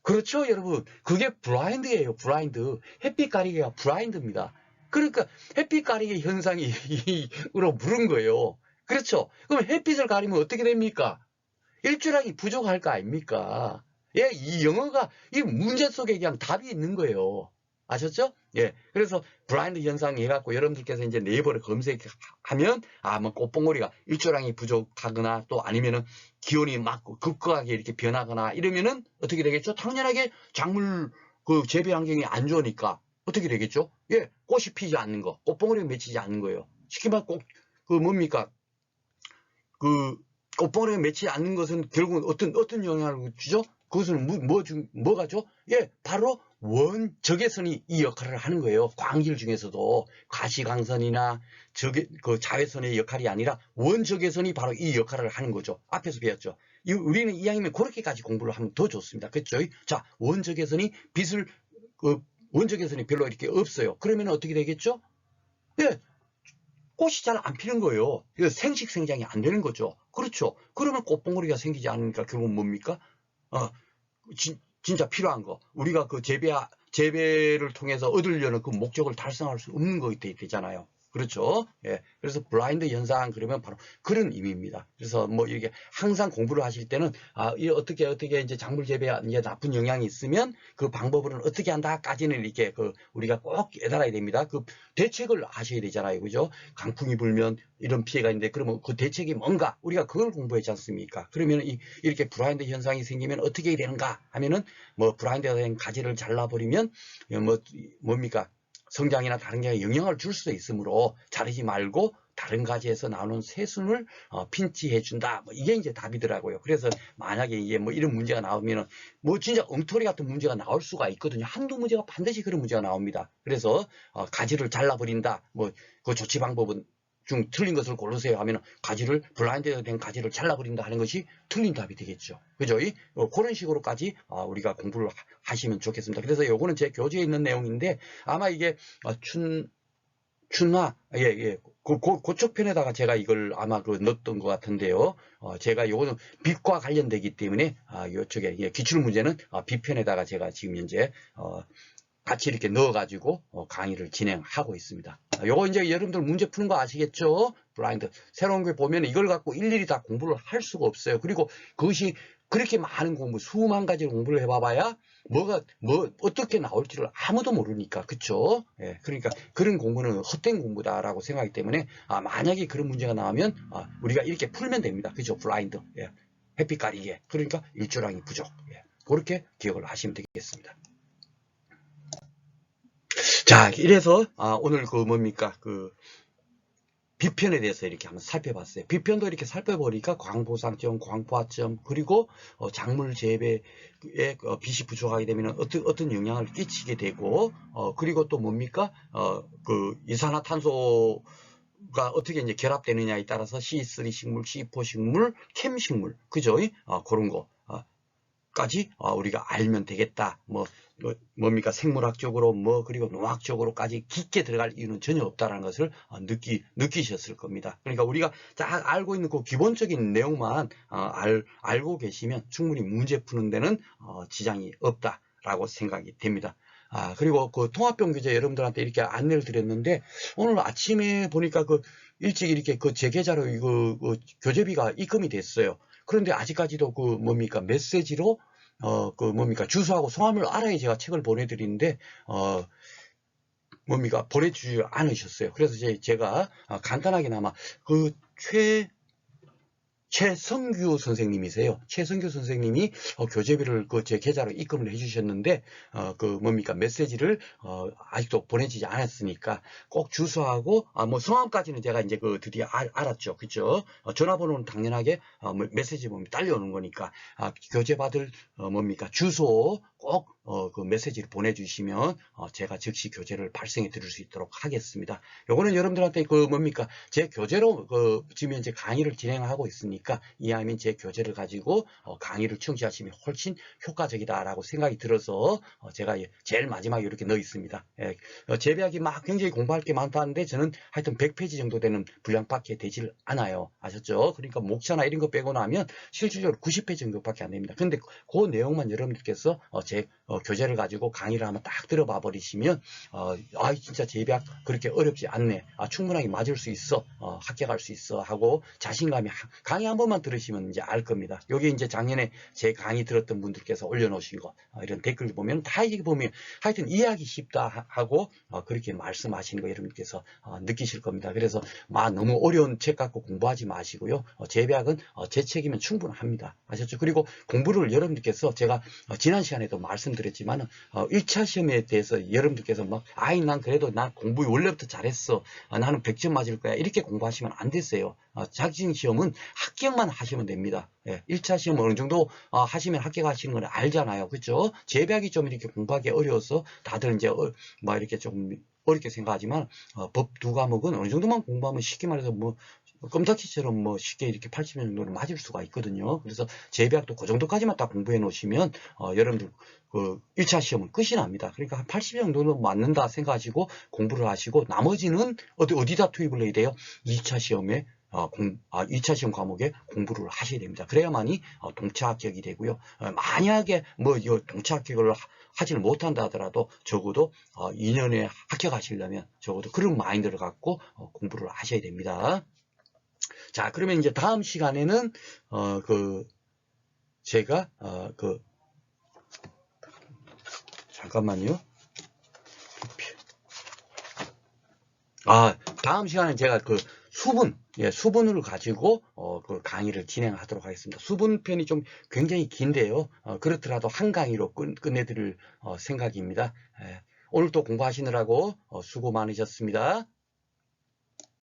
그렇죠, 여러분. 그게 블라인드예요, 블라인드. 햇빛 가리개가 블라인드입니다. 그러니까 햇빛 가리개 현상이 으로 물은 거예요. 그렇죠. 그럼 햇빛을 가리면 어떻게 됩니까? 일주량이 부족할 거 아닙니까? 예, 이 영어가 이 문제 속에 그냥 답이 있는 거예요. 아셨죠? 예. 그래서 블라인드 현상 해갖고 여러분들께서 이제 네이버를 검색하면 뭐 꽃봉오리가 일조량이 부족하거나 또 아니면은 기온이 막 급격하게 이렇게 변하거나 이러면은 어떻게 되겠죠? 당연하게 작물 그 재배 환경이 안 좋으니까 어떻게 되겠죠? 예, 꽃이 피지 않는 거, 꽃봉오리가 맺히지 않는 거예요. 쉽게 말해 뭡니까? 꽃봉오리가 맺히지 않는 것은 결국은 어떤 영향을 주죠? 그것은 뭐가죠? 예, 바로 적외선이 이 역할을 하는 거예요. 광길 중에서도 가시광선이나 그 자외선의 역할이 아니라 원적외선이 바로 이 역할을 하는 거죠. 앞에서 배웠죠. 우리는 이왕이면 그렇게까지 공부를 하면 더 좋습니다. 그렇죠? 자, 원적외선이 별로 이렇게 없어요. 그러면 어떻게 되겠죠? 예, 꽃이 잘 안 피는 거예요. 생식 생장이 안 되는 거죠. 그렇죠. 그러면 꽃봉오리가 생기지 않으니까 결국 뭡니까? 진짜 필요한 거. 우리가 그 재배를 통해서 얻으려는 그 목적을 달성할 수 없는 거이 되잖아요. 그렇죠? 예. 그래서 블라인드 현상 그러면 바로 그런 의미입니다. 그래서 뭐 이렇게 항상 공부를 하실 때는 어떻게 이제 작물 재배에 이제 나쁜 영향이 있으면 그 방법은 어떻게 한다까지는 이렇게 우리가 꼭 깨달아야 됩니다. 그 대책을 하셔야 되잖아요. 그죠? 강풍이 불면 이런 피해가 있는데 그러면 그 대책이 뭔가 우리가 그걸 공부했지 않습니까? 그러면 이렇게 블라인드 현상이 생기면 어떻게 해야 되는가 하면은 뭐 블라인드가 된 가지를 잘라버리면 뭡니까? 성장이나 다른 게 영향을 줄 수도 있으므로 자르지 말고 다른 가지에서 나오는 새순을 핀치해 준다. 뭐 이게 이제 답이더라고요. 그래서 만약에 이게 뭐 이런 문제가 나오면은 뭐 진짜 엉터리 같은 문제가 나올 수가 있거든요. 한두 문제가 반드시 그런 문제가 나옵니다. 그래서 가지를 잘라버린다. 뭐 그 조치 방법은 중 틀린 것을 고르세요 하면 가지를 블라인드 된 가지를 잘라버린다 하는 것이 틀린 답이 되겠죠. 그죠? 그런 식으로까지 우리가 공부를 하시면 좋겠습니다. 그래서 요거는 제 교재에 있는 내용인데 아마 이게 춘화 그쪽 편에다가 제가 이걸 아마 넣었던 것 같은데요. 제가 요거는 빛과 관련되기 때문에 요쪽에 기출 문제는 빛편에다가 제가 지금 현재 같이 이렇게 넣어가지고 강의를 진행하고 있습니다. 요거 이제 여러분들 문제 푸는 거 아시겠죠? 블라인드. 새로운 거 보면 이걸 갖고 일일이 다 공부를 할 수가 없어요. 그리고 그것이 그렇게 많은 공부, 수만 가지 공부를 해봐봐야 어떻게 나올지를 아무도 모르니까. 그쵸? 예, 그러니까 그런 공부는 헛된 공부다라고 생각하기 때문에, 만약에 그런 문제가 나오면, 우리가 이렇게 풀면 됩니다. 그죠? 블라인드. 예. 햇빛 가리개. 그러니까 일조량이 부족. 예. 그렇게 기억을 하시면 되겠습니다. 자, 이래서 오늘 뭡니까 비편에 대해서 이렇게 한번 살펴봤어요. 비편도 이렇게 살펴보니까 광보상점, 광포화점, 그리고 작물 재배에 빛이 부족하게 되면 어떤 영향을 끼치게 되고, 그리고 또 뭡니까 이산화탄소가 어떻게 이제 결합되느냐에 따라서 C3 식물, C4 식물, 캠 식물, 그죠? 그런 거. 까지 우리가 알면 되겠다. 뭡니까 생물학적으로 그리고 농학적으로까지 깊게 들어갈 이유는 전혀 없다라는 것을 느끼셨을 겁니다. 그러니까 우리가 딱 알고 있는 그 기본적인 내용만 알고 계시면 충분히 문제 푸는 데는 지장이 없다라고 생각이 됩니다. 그리고 그 통합병 교재 여러분들한테 이렇게 안내를 드렸는데, 오늘 아침에 보니까 일찍 이렇게 제 계좌로 이거 교재비가 입금이 됐어요. 그런데 아직까지도 메시지로 주소하고 성함을 알아야 제가 책을 보내드리는데 보내주지 않으셨어요. 그래서 제가 간단하게나마 최성규 선생님이세요. 최성규 선생님이 교재비를 제 계좌로 입금을 해주셨는데 메시지를 아직도 보내지지 않았으니까 꼭 주소하고 성함까지는 제가 이제 드디어 알았죠. 그죠? 전화번호는 당연하게 메시지 보면 딸려오는 거니까 교재 받을 주소 꼭 메시지를 보내주시면 제가 즉시 교재를 발송해 드릴 수 있도록 하겠습니다. 요거는 여러분들한테 제 교재로 지금 현재 강의를 진행하고 있으니까 이왕이면 제 교재를 가지고 강의를 청취하시면 훨씬 효과적이다라고 생각이 들어서 제가 제일 마지막에 이렇게 넣어 있습니다. 재배하기 굉장히 공부할 게 많다는데 저는 하여튼 100페이지 정도 되는 분량밖에 되질 않아요. 아셨죠? 그러니까 목차나 이런 거 빼고 나면 실질적으로 90페이지 정도밖에 안 됩니다. 근데 그 내용만 여러분들께서 제 교재를 가지고 강의를 한번 딱 들어봐 버리시면 진짜 재배학 그렇게 어렵지 않네, 충분하게 맞을 수 있어, 합격할 수 있어 하고 자신감이, 강의 한 번만 들으시면 이제 알 겁니다. 여기 이제 작년에 제 강의 들었던 분들께서 올려놓으신 거 이런 댓글 보면 다 이게 보면 하여튼 이해하기 쉽다 하고 그렇게 말씀하시는 거 여러분께서 느끼실 겁니다. 그래서 너무 어려운 책 갖고 공부하지 마시고요. 재배학은 제 책이면 충분합니다. 아셨죠? 그리고 공부를 여러분들께서 제가 지난 시간에도 말씀드렸지만 1차 시험에 대해서 여러분들께서 난 그래도 난 공부 원래부터 잘했어, 나는 100점 맞을 거야, 이렇게 공부하시면 안 되세요. 자격증 시험은 합격만 하시면 됩니다. 1차 시험 어느 정도 하시면 합격하시는 걸 알잖아요. 그렇죠? 재배학이 좀 이렇게 공부하기 어려워서 다들 이제 이렇게 좀 어렵게 생각하지만 법 두 과목은 어느 정도만 공부하면 쉽게 말해서 껌딱지처럼 쉽게 이렇게 80점 정도는 맞을 수가 있거든요. 그래서 재배학도 그 정도까지만 딱 공부해 놓으시면 여러분들 1차 시험은 끝이 납니다. 그러니까 한 80점 정도는 맞는다 생각하시고 공부를 하시고, 나머지는 어디다 투입을 해야 돼요? 2차 시험에 2차 시험 과목에 공부를 하셔야 됩니다. 그래야만이 동차 합격이 되고요. 만약에 동차 합격을 하지를 못한다 하더라도 적어도 2년에 합격하시려면 적어도 그런 마인드를 갖고 공부를 하셔야 됩니다. 자, 그러면 이제 다음 시간에는 제가 잠깐만요. 다음 시간에 제가 수분을 가지고 강의를 진행하도록 하겠습니다. 수분편이 좀 굉장히 긴데요. 그렇더라도 한 강의로 끝내드릴 생각입니다. 오늘 또 공부하시느라고 수고 많으셨습니다.